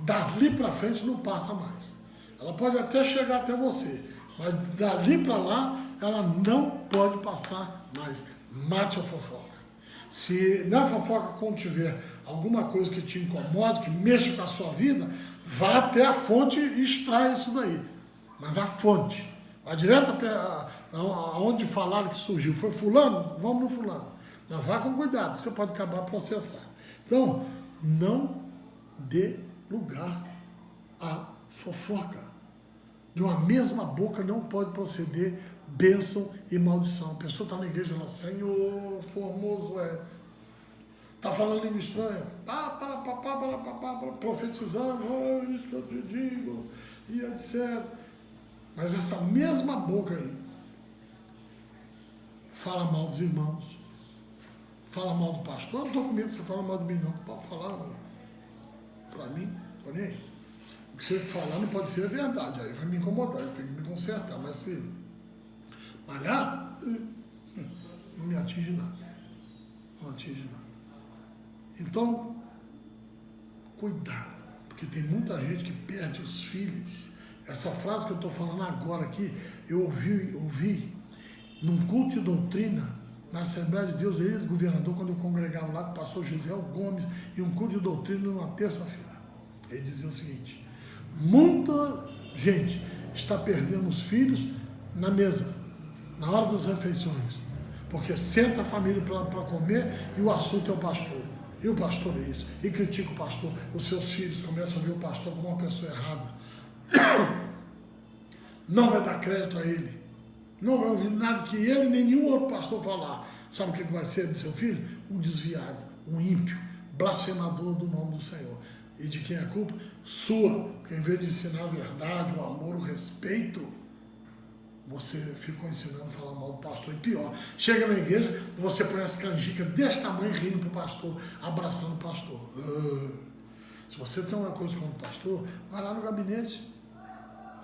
Dali para frente não passa mais. Ela pode até chegar até você, mas dali para lá ela não pode passar mais. Mate a fofoca. Se na fofoca contiver alguma coisa que te incomode, que mexa com a sua vida, vá até a fonte e extrai isso daí. Mas a fonte. Vai direto aonde falaram que surgiu. Foi fulano? Vamos no fulano. Mas vá com cuidado, que você pode acabar processando. Então, não dê lugar à fofoca. De uma mesma boca não pode proceder bênção e maldição. A pessoa está na igreja e fala, Senhor, formoso é. Está falando língua estranha. Profetizando, oh, isso que eu te digo, e etc. Mas essa mesma boca aí fala mal dos irmãos, fala mal do pastor. Eu não estou com medo de você falar mal de mim, não. Pode falar para mim, estou nem aí. O que você falar não pode ser a verdade, aí vai me incomodar, eu tenho que me consertar. Mas se malhar, não me atinge nada. Não atinge nada. Então, cuidado, porque tem muita gente que perde os filhos. Essa frase que eu estou falando agora aqui, eu ouvi num culto de doutrina, na Assembleia de Deus, ele, governador, quando eu congregava lá, com o pastor José Gomes, e um culto de doutrina numa terça-feira. Ele dizia o seguinte, muita gente está perdendo os filhos na mesa, na hora das refeições, porque senta a família para comer e o assunto é o pastor. E o pastor é isso, e critica o pastor. Os seus filhos começam a ver o pastor como uma pessoa errada. Não vai dar crédito a ele. Não vai ouvir nada que ele nem nenhum outro pastor falar. Sabe o que vai ser do seu filho? Um desviado, um ímpio, blasfemador do nome do Senhor. E de quem é a culpa? Sua. Porque em vez de ensinar a verdade, o amor, o respeito, você ficou ensinando a falar mal do pastor. E pior, chega na igreja, você põe as canjicas desse tamanho rindo para o pastor, abraçando o pastor. Se você tem uma coisa contra o pastor, vai lá no gabinete,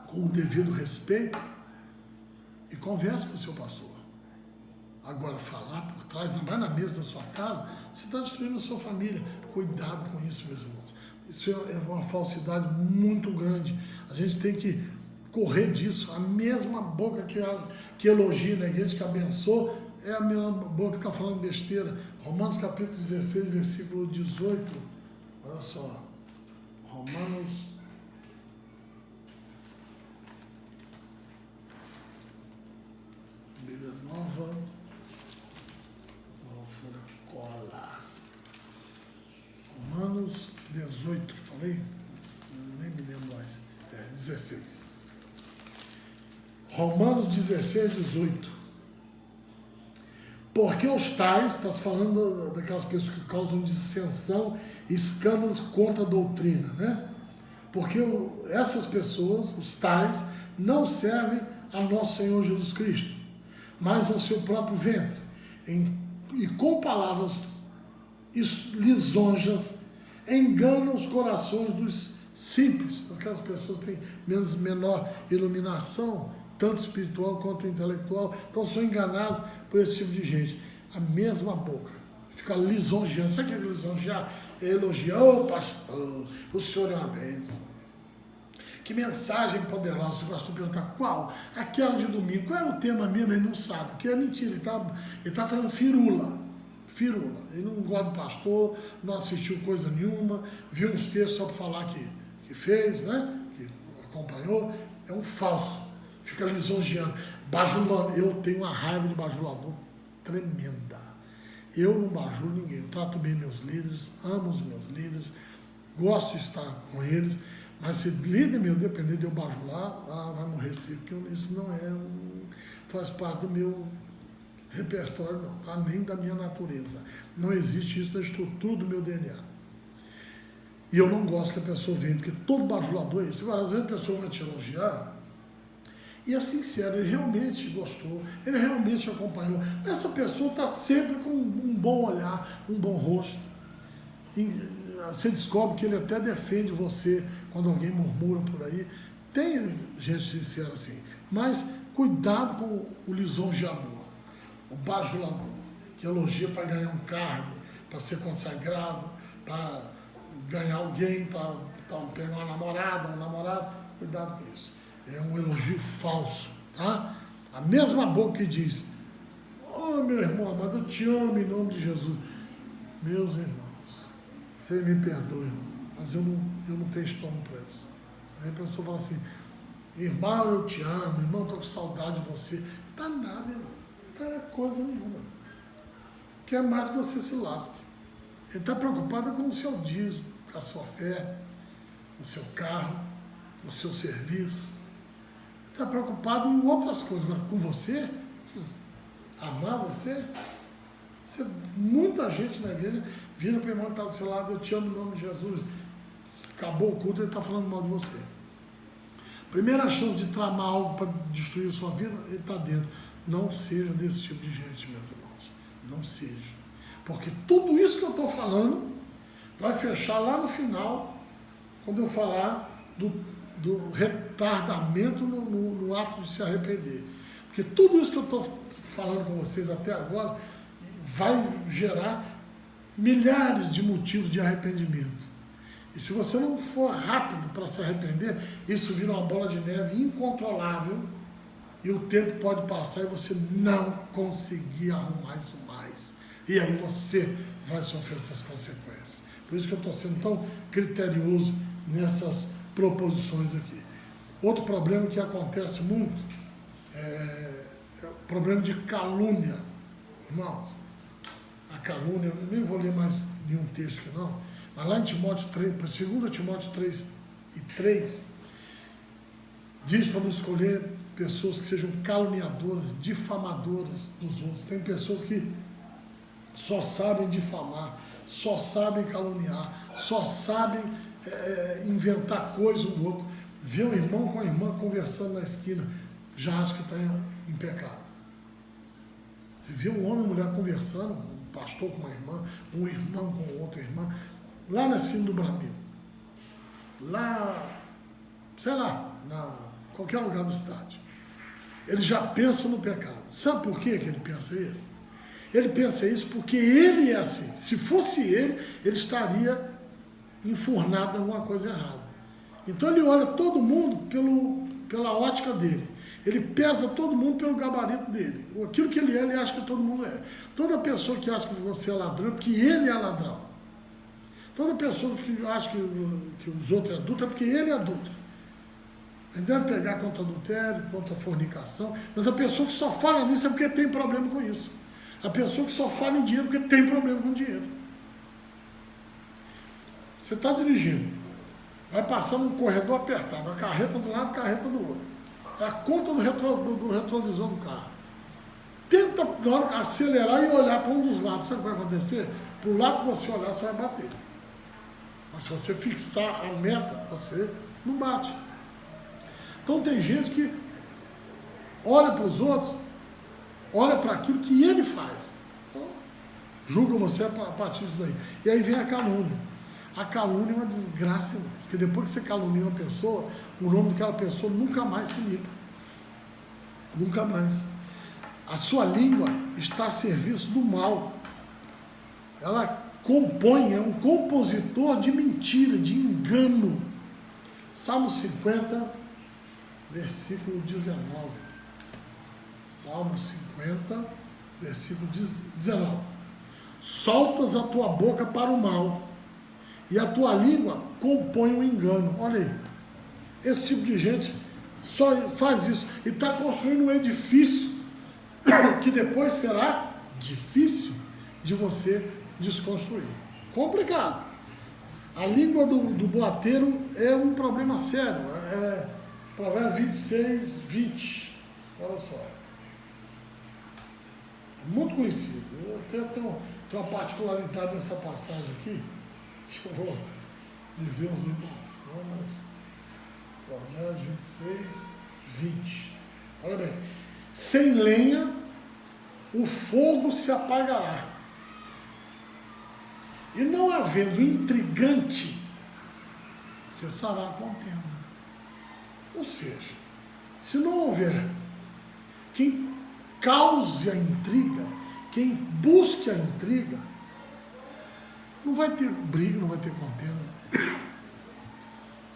com o devido respeito, e converse com o seu pastor. Agora, falar por trás, não vai na mesa da sua casa, você está destruindo a sua família. Cuidado com isso, meus irmãos. Isso é uma falsidade muito grande. A gente tem que correr disso. A mesma boca que elogia na igreja, que abençoa, é a mesma boca que está falando besteira. Romanos capítulo 16, versículo 18. Olha só. Romanos... Bíblia Nova... Cola. Romanos 18, falei? Nem me lembro mais. 16. Romanos 16, 18. Porque os tais, está falando daquelas pessoas que causam dissensão e escândalos contra a doutrina, né? Porque essas pessoas, os tais, não servem a nosso Senhor Jesus Cristo, mas ao seu próprio ventre, e com palavras lisonjas enganam os corações dos simples, aquelas pessoas que têm menor iluminação, tanto espiritual quanto intelectual, então são enganados por esse tipo de gente. A mesma boca fica lisonjeando. Sabe o que é lisonjear? É elogiar: ô pastor, o senhor é uma bênção. Que mensagem poderosa. O pastor perguntar qual? Aquela de domingo. Qual era o tema mesmo? Ele não sabe, porque é mentira. Ele está fazendo firula. Ele não gosta do pastor, não assistiu coisa nenhuma, viu uns textos só para falar que fez, né? Que acompanhou. É um falso. Fica lisonjeando, bajulando. Eu tenho uma raiva de bajulador tremenda. Eu não bajulo ninguém. Eu trato bem meus líderes, amo os meus líderes, gosto de estar com eles. Mas se líder meu depender de eu bajular, vai morrer cedo, porque isso não faz parte do meu repertório, não, tá? Nem da minha natureza. Não existe isso na estrutura do meu DNA. E eu não gosto que a pessoa venha, porque todo bajulador é isso. Agora, às vezes a pessoa vai te elogiar e é sincero, ele realmente gostou, ele realmente acompanhou. Essa pessoa está sempre com um bom olhar, um bom rosto. Você descobre que ele até defende você quando alguém murmura por aí. Tem gente sincera assim, mas cuidado com o lisonjeador, o bajulador, que elogia para ganhar um cargo, para ser consagrado, para ganhar alguém, para pegar uma namorada, um namorado. Cuidado com isso. É um elogio falso, tá? A mesma boca que diz: oh, meu irmão, mas eu te amo em nome de Jesus. Meus irmãos, vocês me perdoem, mas eu não tenho estômago para isso. Aí a pessoa fala assim: irmão, eu te amo, irmão, estou com saudade de você. Tá nada, irmão. Tá coisa nenhuma. Quer mais que você se lasque. Ele está preocupado com o seu dízimo, com a sua fé, com o seu carro, com o seu serviço. Está preocupado em outras coisas. Agora, com você, amar você, muita gente na igreja vira para o irmão que está do seu lado: eu te amo em nome de Jesus. Acabou o culto, ele está falando mal de você. Primeira chance de tramar algo para destruir a sua vida, ele está dentro. Não seja desse tipo de gente, meus irmãos. Não seja. Porque tudo isso que eu estou falando vai fechar lá no final, quando eu falar do retardamento no ato de se arrepender. Porque tudo isso que eu estou falando com vocês até agora vai gerar milhares de motivos de arrependimento. E se você não for rápido para se arrepender, isso vira uma bola de neve incontrolável e o tempo pode passar e você não conseguir arrumar isso mais. E aí você vai sofrer essas consequências. Por isso que eu estou sendo tão criterioso nessas proposições aqui. Outro problema que acontece muito é o problema de calúnia. Irmãos, a calúnia, eu nem vou ler mais nenhum texto aqui não, mas lá em Timóteo 3, 2 Timóteo 3:3, diz para não escolher pessoas que sejam caluniadoras, difamadoras dos outros. Tem pessoas que só sabem difamar, só sabem caluniar, só sabem inventar coisa um do outro. Vê um irmão com a irmã conversando na esquina, já acha que está em pecado. Se vê um homem e uma mulher conversando, um pastor com uma irmã, um irmão com outra irmã, lá na esquina do Brasil, lá, sei lá, qualquer lugar do estádio, ele já pensa no pecado. Sabe por que ele pensa isso? Ele pensa isso porque ele é assim. Se fosse ele estaria enfurnado em alguma coisa errada. Então ele olha todo mundo pela ótica dele. Ele pesa todo mundo pelo gabarito dele. Aquilo que ele é, ele acha que todo mundo é. Toda pessoa que acha que você é ladrão é porque ele é ladrão. Toda pessoa que acha que os outros é adulto é porque ele é adulto. Ele deve pegar contra adultério, contra fornicação, mas a pessoa que só fala nisso é porque tem problema com isso. A pessoa que só fala em dinheiro é porque tem problema com dinheiro. Você está dirigindo, vai passando um corredor apertado, a carreta de um lado, a carreta do outro. É a conta do retrovisor do carro. Tenta tenta na hora, acelerar e olhar para um dos lados. Sabe o que vai acontecer? Para o lado que você olhar, você vai bater. Mas se você fixar a meta, você não bate. Então tem gente que olha para os outros, olha para aquilo que ele faz. Então, julga você a partir disso daí. E aí vem a calúnia. A calúnia é uma desgraça, irmão. Porque depois que você calunia uma pessoa, o nome daquela pessoa nunca mais se limpa. Nunca mais. A sua língua está a serviço do mal. Ela compõe, é um compositor de mentira, de engano. Salmo 50, versículo 19. Salmo 50, versículo 19. Soltas a tua boca para o mal, e a tua língua compõe o engano. Olha aí. Esse tipo de gente só faz isso e está construindo um edifício que depois será difícil de você desconstruir. Complicado. A língua do boateiro é um problema sério. É Provérbios 26, 20. Olha só. É muito conhecido. Eu até tenho uma particularidade nessa passagem aqui, que eu vou dizer aos irmãos. Não, mas Provérbios 26, 20. Olha bem. Sem lenha, o fogo se apagará. E não havendo intrigante, cessará a contenda. Ou seja, se não houver quem cause a intriga, quem busque a intriga, não vai ter briga, não vai ter contenda.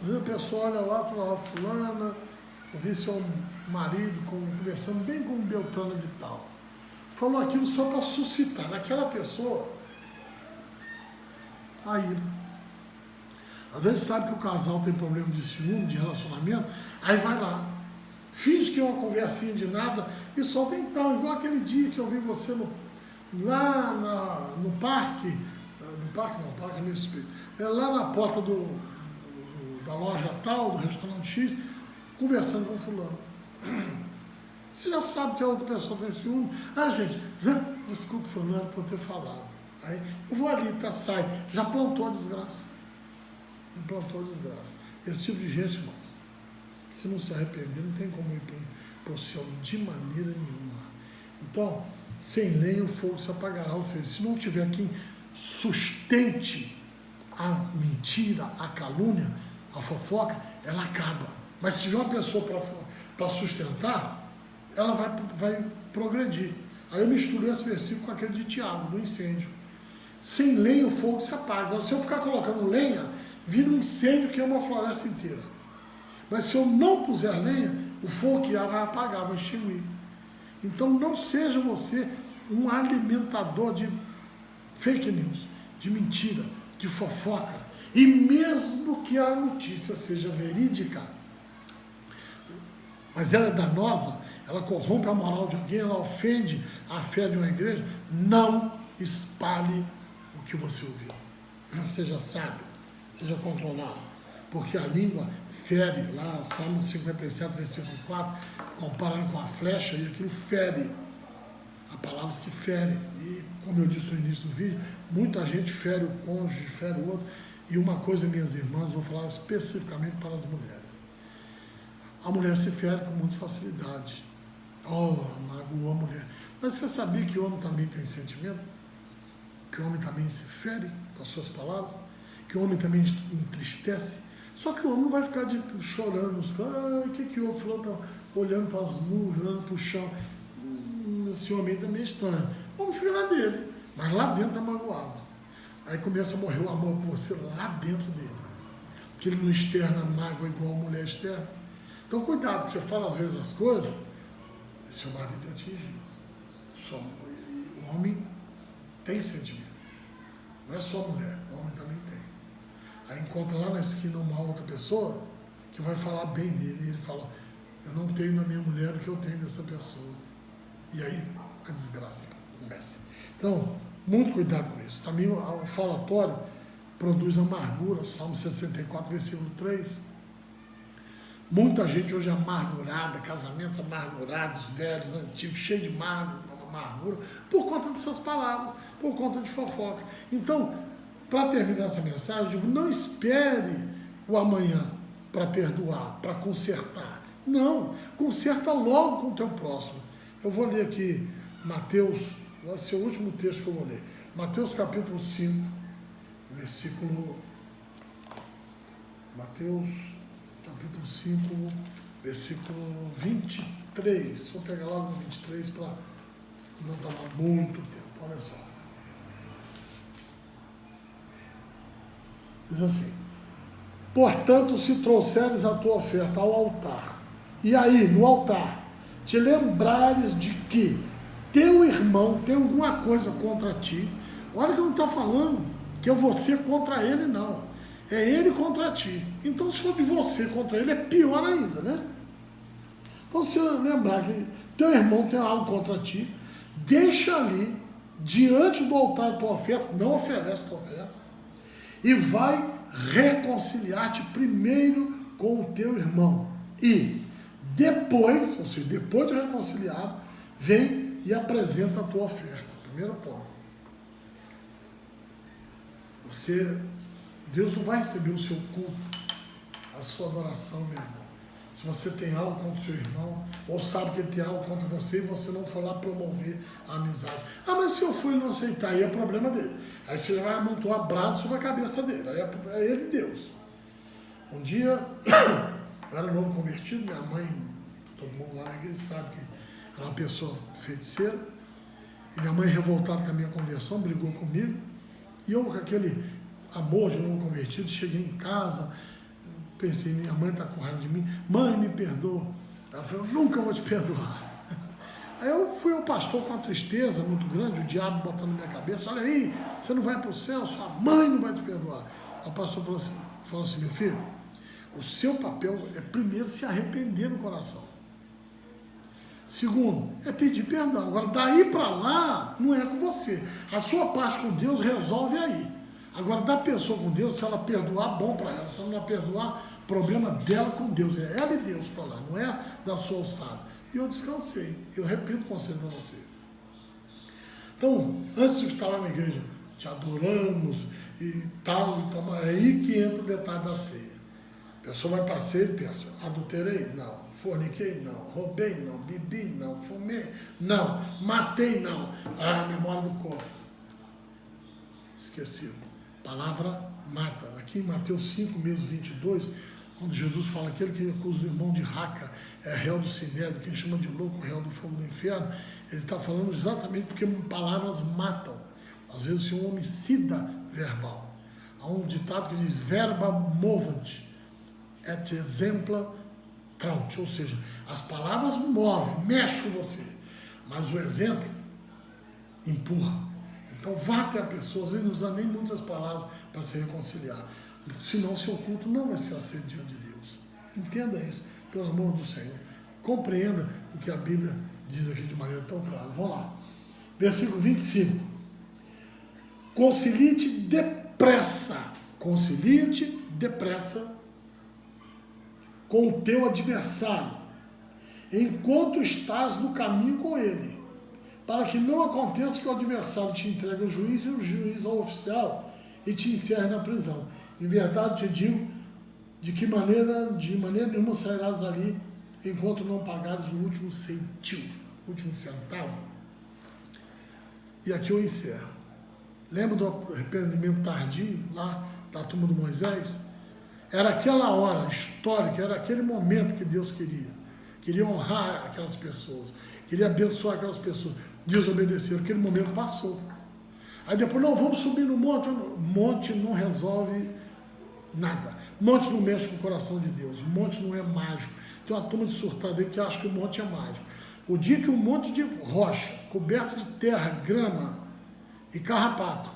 Às vezes a pessoa olha lá e fala, fulana, eu vi seu marido conversando bem com Beltrana de tal. Falou aquilo só para suscitar naquela pessoa a ira. Às vezes sabe que o casal tem problema de ciúme, de relacionamento, aí vai lá, finge que é uma conversinha de nada e solta então, igual aquele dia que eu vi você lá no parque, parque é meio suspeito, lá na porta da loja tal, do restaurante X, conversando com fulano. Você já sabe que a outra pessoa tem ciúme. Gente, desculpe fulano por ter falado. Aí eu vou ali, sai, já plantou a desgraça. Esse tipo de gente, irmãos, se não se arrepender, não tem como ir para o céu de maneira nenhuma. Então, sem lenha o fogo se apagará. Ou seja, se não tiver quem sustente a mentira, a calúnia, a fofoca, ela acaba. Mas se tiver uma pessoa para sustentar, ela vai progredir. Aí eu misturo esse versículo com aquele de Tiago, do incêndio. Sem lenha o fogo se apaga. Agora, se eu ficar colocando lenha, vira um incêndio que é uma floresta inteira. Mas se eu não puser lenha, o fogo que há vai apagar, vai extinguir. Então não seja você um alimentador de fake news, de mentira, de fofoca. E mesmo que a notícia seja verídica, mas ela é danosa, ela corrompe a moral de alguém, ela ofende a fé de uma igreja, não espalhe o que você ouviu. Seja sábio, seja controlado, porque a língua fere, lá Salmo 57, versículo 4, comparando com a flecha, e aquilo fere. Há palavras que ferem, e como eu disse no início do vídeo, muita gente fere o cônjuge, fere o outro, e uma coisa, minhas irmãs, vou falar especificamente para as mulheres. A mulher se fere com muita facilidade. Magoou a mulher. Mas você sabia que o homem também tem sentimento? Que o homem também se fere com as suas palavras? Que o homem também entristece? Só que o homem não vai ficar chorando, o que houve? Fulano está olhando para as nuvens, olhando para o chão. Esse homem também é estranho. O homem fica lá dele, mas lá dentro está magoado. Aí começa a morrer o amor por você lá dentro dele. Porque ele não externa mágoa igual a mulher externa. Então cuidado, que você fala às vezes as coisas, e seu marido é atingido. O homem tem sentimento. Não é só a mulher, o homem também tem. Aí encontra lá na esquina uma outra pessoa que vai falar bem dele. E ele fala, eu não tenho na minha mulher o que eu tenho dessa pessoa. E aí a desgraça começa. Então, muito cuidado com isso. Também o falatório produz amargura, Salmo 64, versículo 3. Muita gente hoje amargurada, casamentos amargurados, velhos, antigos, cheios de mágoa, amargura, por conta dessas palavras, por conta de fofoca. Então, para terminar essa mensagem, eu digo, não espere o amanhã para perdoar, para consertar. Não, conserta logo com o teu próximo. Eu vou ler aqui Mateus, vai ser o último texto que eu vou ler. Mateus capítulo 5, versículo... Mateus capítulo 5, versículo 23. Vou pegar logo no 23 para não tomar muito tempo. Olha só. Diz assim: portanto, se trouxeres a tua oferta ao altar, e aí, no altar, te lembrares de que teu irmão tem alguma coisa contra ti, olha que não está falando que é você contra ele, não. É ele contra ti. Então, se for de você contra ele, é pior ainda, né? Então, se lembrar que teu irmão tem algo contra ti, deixa ali, diante do altar a tua oferta, não oferece a tua oferta, e vai reconciliar-te primeiro com o teu irmão. E depois, ou seja, depois de reconciliar, vem e apresenta a tua oferta. Primeiro ponto. Deus não vai receber o seu culto, a sua adoração, meu irmão. Se você tem algo contra o seu irmão, ou sabe que ele tem algo contra você, e você não for lá promover a amizade. Ah, mas se eu for e não aceitar, aí é problema dele. Aí você vai amontoar braço sobre a cabeça dele. Aí é ele e Deus. Um dia, eu era novo convertido, minha mãe, todo mundo lá na igreja sabe que era uma pessoa feiticeira, e minha mãe, revoltada com a minha conversão, brigou comigo, e eu, com aquele amor de novo convertido, cheguei em casa, pensei, minha mãe está com raiva de mim, mãe, me perdoa. Ela falou, eu nunca vou te perdoar. Aí eu fui ao pastor com uma tristeza muito grande, o diabo botando na minha cabeça, olha aí, você não vai para o céu, sua mãe não vai te perdoar. O pastor falou assim, meu filho, o seu papel é primeiro se arrepender no coração. Segundo, é pedir perdão. Agora, daí para lá, não é com você. A sua parte com Deus resolve aí. Agora, da pessoa com Deus, se ela perdoar, bom para ela. Se ela não perdoar, problema dela com Deus. É ela e Deus para lá, não é da sua alçada. E eu descansei. Eu repito o conselho para você. Então, antes de estar lá na igreja, te adoramos e tal, e toma, é aí que entra o detalhe da ceia. A pessoa vai para a ceia e pensa, adulterei? Não. Forniquei? Não. Roubei? Não. Bebi? Não. Fumei? Não. Matei? Não. Ah, memória do corpo. Esquecido. Palavra mata. Aqui em Mateus 5, mesmo 22, quando Jesus fala aquele que acusa o irmão de raca, é réu do sinédrio, quem chama de louco, réu do fogo do inferno, ele está falando exatamente porque palavras matam. Às vezes, um homicida verbal. Há um ditado que diz, verba movent, et exempla traunt, ou seja, as palavras movem, mexem com você, mas o exemplo empurra. Então vá até a pessoa, às vezes não usa nem muitas palavras para se reconciliar, senão seu culto não vai ser aceito diante de Deus. Entenda isso, pelo amor do Senhor. Compreenda o que a Bíblia diz aqui de maneira tão clara. Vamos lá. Versículo 25. Concilie-te depressa com o teu adversário, enquanto estás no caminho com ele, para que não aconteça que o adversário te entregue ao juiz e o juiz ao oficial e te encerre na prisão. Em verdade te digo, de maneira nenhuma sairás dali enquanto não pagares o último centavo. E aqui eu encerro. Lembra do arrependimento tardio lá da turma do Moisés? Era aquela hora histórica, era aquele momento que Deus queria honrar aquelas pessoas, queria abençoar aquelas pessoas. Desobedeceram, aquele momento passou. Aí depois, não, vamos subir no monte. Monte não resolve nada. Monte não mexe com o coração de Deus. Monte não é mágico. Tem uma turma de surtado aí que acha que o monte é mágico. O dia que um monte de rocha, coberta de terra, grama e carrapato,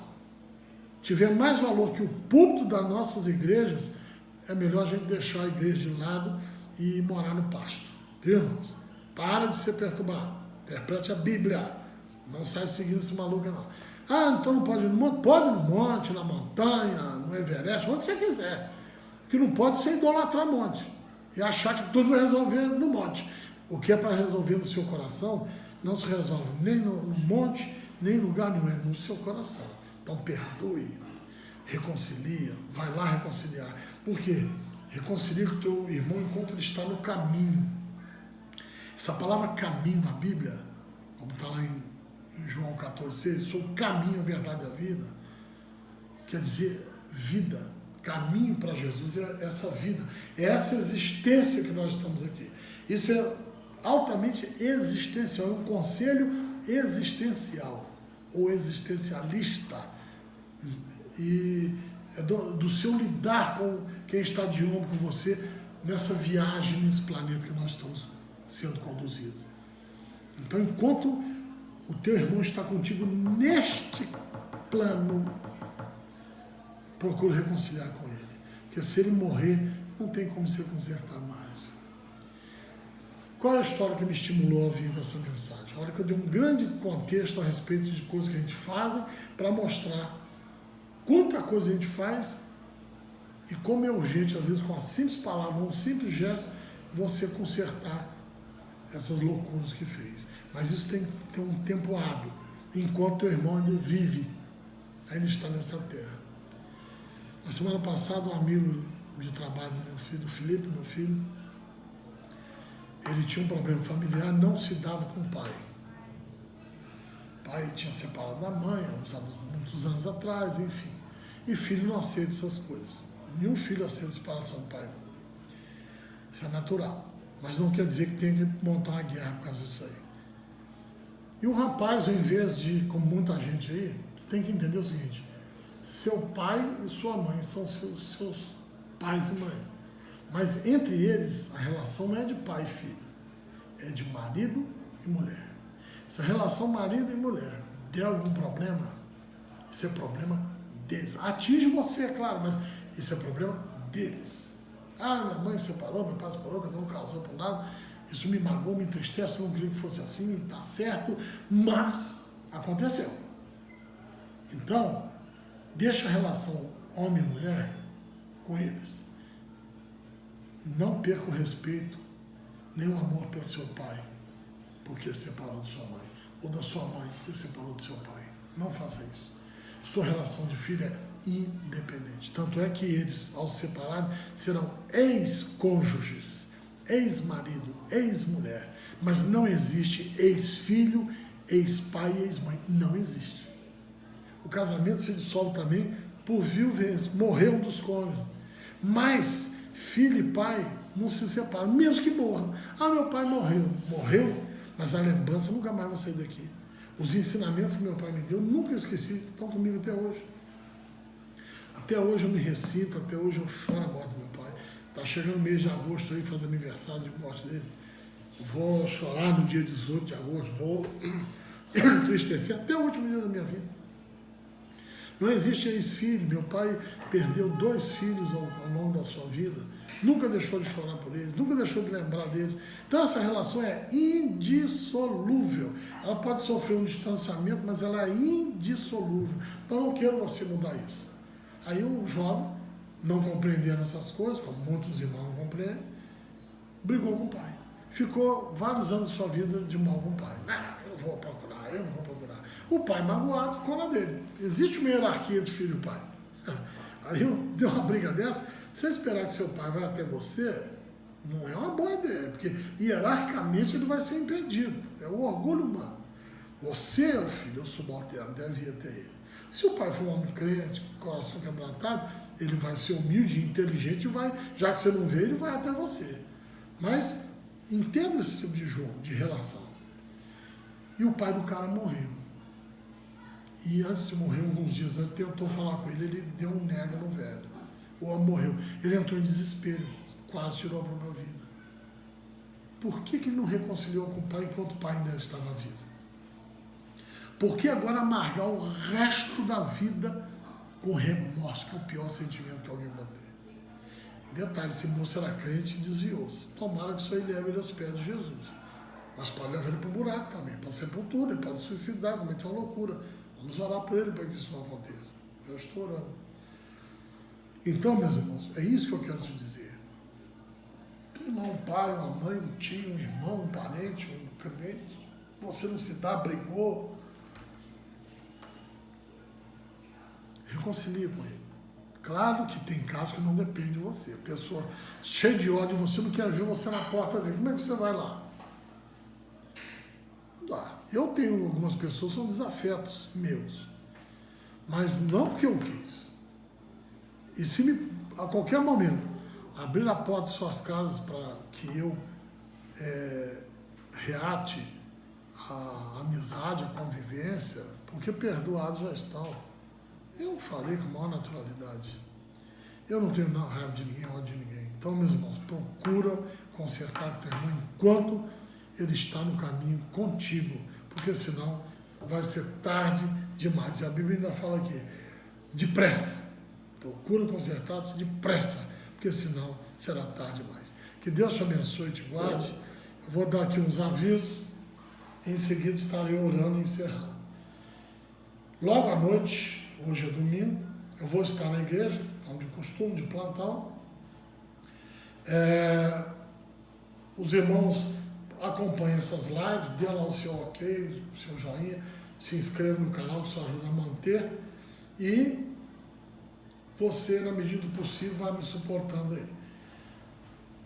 tiver mais valor que o púlpito das nossas igrejas, é melhor a gente deixar a igreja de lado e morar no pasto. Viu, irmãos? Para de ser perturbado. Interprete a Bíblia. Não sai seguindo esse maluco, não. Ah, então não pode ir no monte? Pode ir no monte, na montanha, no Everest, onde você quiser. O que não pode ser idolatrar monte. E achar que tudo vai resolver no monte. O que é para resolver no seu coração, não se resolve nem no monte, nem em lugar nenhum, é no seu coração. Então perdoe, reconcilia, vai lá reconciliar. Por quê? Reconcilia com o teu irmão enquanto ele está no caminho. Essa palavra caminho na Bíblia, como está lá em João 14,6, sou o caminho, a verdade e a vida, quer dizer vida, caminho para Jesus é essa vida, é essa existência que nós estamos aqui. Isso é altamente existencial, é um conselho existencial ou existencialista, e é do seu lidar com quem está de ombro com você nessa viagem nesse planeta que nós estamos sendo conduzidos. Então, enquanto o teu irmão está contigo neste plano, procure reconciliar com ele, porque se ele morrer, não tem como se consertar mais. Qual é a história que me estimulou a vir com essa mensagem? A hora que eu dei um grande contexto a respeito de coisas que a gente faz para mostrar quanta coisa a gente faz e como é urgente, às vezes, com uma simples palavra, um simples gesto, você consertar essas loucuras que fez. Mas isso tem que ter um tempo hábil, enquanto teu irmão ainda vive, ainda está nessa terra. Na semana passada, um amigo de trabalho do meu filho, do Felipe, meu filho, ele tinha um problema familiar, não se dava com o pai. O pai tinha separado da mãe, muitos anos atrás, enfim. E filho não aceita essas coisas. Nenhum filho aceita a separação do pai. Isso é natural. Mas não quer dizer que tenha que montar uma guerra por causa disso aí. E o rapaz, ao invés de, como muita gente aí, você tem que entender o seguinte: seu pai e sua mãe são seus pais e mães. Mas entre eles, a relação não é de pai e filho, é de marido e mulher. Se a relação marido e mulher der algum problema, isso é problema deles. Atinge você, é claro, mas isso é problema deles. Ah, minha mãe separou, meu pai separou, cada um casou por um lado, isso me magoou, me entristece, eu não queria que fosse assim, está certo, mas aconteceu. Então, deixa a relação homem e mulher com eles. Não perca o respeito, nem o amor pelo seu pai, porque separou de sua mãe, ou da sua mãe, porque separou do seu pai. Não faça isso. Sua relação de filho é independente. Tanto é que eles, ao se separarem, serão ex-cônjuges, ex-marido, ex-mulher. Mas não existe ex-filho, ex-pai e ex-mãe. Não existe. O casamento se dissolve também por viuvez. Morreu um dos cônjuges. Mas filho e pai não se separam, mesmo que morram. Ah, meu pai morreu. Morreu, mas a lembrança nunca mais vai sair daqui. Os ensinamentos que meu pai me deu, nunca esqueci, estão comigo até hoje. Até hoje eu me recito, até hoje eu choro a morte do meu pai. Está chegando o mês de agosto aí, faz aniversário de morte dele. Vou chorar no dia 18 de agosto, vou entristecer até o último dia da minha vida. Não existe ex-filho. Meu pai perdeu 2 filhos ao longo da sua vida. Nunca deixou de chorar por eles, nunca deixou de lembrar deles. Então essa relação é indissolúvel. Ela pode sofrer um distanciamento, mas ela é indissolúvel. Então eu não quero você mudar isso. Aí o jovem, não compreendendo essas coisas, como muitos irmãos não compreendem, brigou com o pai. Ficou vários anos da sua vida de mal com o pai. Não, eu vou procurar, eu não vou procurar. O pai magoado ficou na dele. Existe uma hierarquia de filho e pai. Aí deu uma briga dessa, você esperar que seu pai vá até você, não é uma boa ideia, porque hierarquicamente ele vai ser impedido. É o orgulho humano. Você é o filho, eu subalterno, deve ir até ele. Se o pai for um homem crente, coração quebrantado, ele vai ser humilde e inteligente e vai, já que você não vê, ele vai até você. Mas entenda esse tipo de jogo, de relação. E o pai do cara morreu. E antes de morrer, alguns dias antes, tentou falar com ele deu um nega no velho. O homem morreu. Ele entrou em desespero, quase tirou a própria vida. Por que ele não reconciliou com o pai enquanto o pai ainda estava vivo? Por que agora amargar o resto da vida com remorso, que é o pior sentimento que alguém pode ter? Detalhe, esse moço era crente e desviou-se. Tomara que isso aí leve ele aos pés de Jesus. Mas pode levar ele para o buraco também, para a sepultura, ele pode suicidar, cometer uma loucura. Vamos orar por ele para que isso não aconteça. Eu estou orando. Então, meus irmãos, é isso que eu quero te dizer. Tem lá um pai, uma mãe, um tio, um irmão, um parente, um crente. você não se dá, brigou, reconcilie com ele. Claro que tem casos que não depende de você. A pessoa cheia de ódio, você não quer ver você na porta dele. Como é que você vai lá? Não dá. Eu tenho algumas pessoas que são desafetos meus. Mas não porque eu quis. E se a qualquer momento abrir a porta de suas casas para que eu reate a amizade, a convivência, porque perdoados já estão. Eu falei com a maior naturalidade. Eu não tenho raiva de ninguém, ódio de ninguém. Então, meus irmãos, procura consertar com o teu irmão enquanto ele está no caminho contigo, porque senão vai ser tarde demais. E a Bíblia ainda fala aqui, depressa. Procura consertar-se depressa, porque senão será tarde demais. Que Deus te abençoe e te guarde. Eu vou dar aqui uns avisos, em seguida estarei orando e encerrando. Logo à noite, hoje é domingo, eu vou estar na igreja, como de costume, de plantão. Os irmãos acompanhem essas lives, dê lá o seu ok, o seu joinha, se inscreva no canal, que isso ajuda a manter. E você, na medida do possível, vai me suportando aí.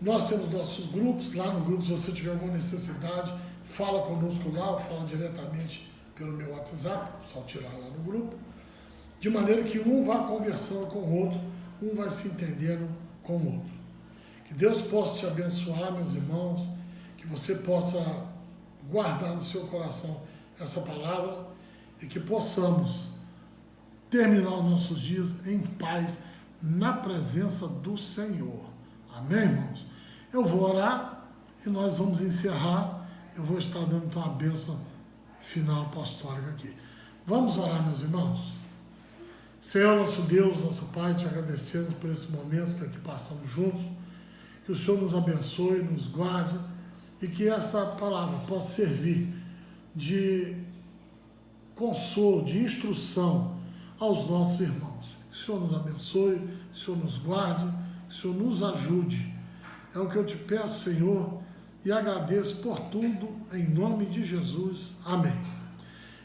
Nós temos nossos grupos, lá no grupo, se você tiver alguma necessidade, fala conosco lá, ou fala diretamente pelo meu WhatsApp, só tirar lá no grupo, de maneira que um vá conversando com o outro, um vai se entendendo com o outro. Que Deus possa te abençoar, meus irmãos, que você possa guardar no seu coração essa palavra e que possamos terminar os nossos dias em paz, na presença do Senhor. Amém, irmãos? Eu vou orar e nós vamos encerrar. Eu vou estar dando então a bênção final apostólica aqui. Vamos orar, meus irmãos? Senhor, nosso Deus, nosso Pai, te agradecemos por esses momentos que aqui passamos juntos. Que o Senhor nos abençoe, nos guarde e que essa palavra possa servir de consolo, de instrução aos nossos irmãos. Que o Senhor nos abençoe, que o Senhor nos guarde, que o Senhor nos ajude. É o que eu te peço, Senhor, e agradeço por tudo, em nome de Jesus. Amém.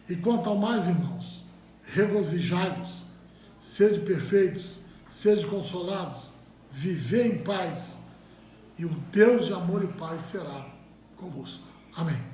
E quanto ao mais, irmãos, regozijai-vos, sede perfeitos, sede consolados, vivei em paz, e o Deus de amor e paz será convosco. Amém.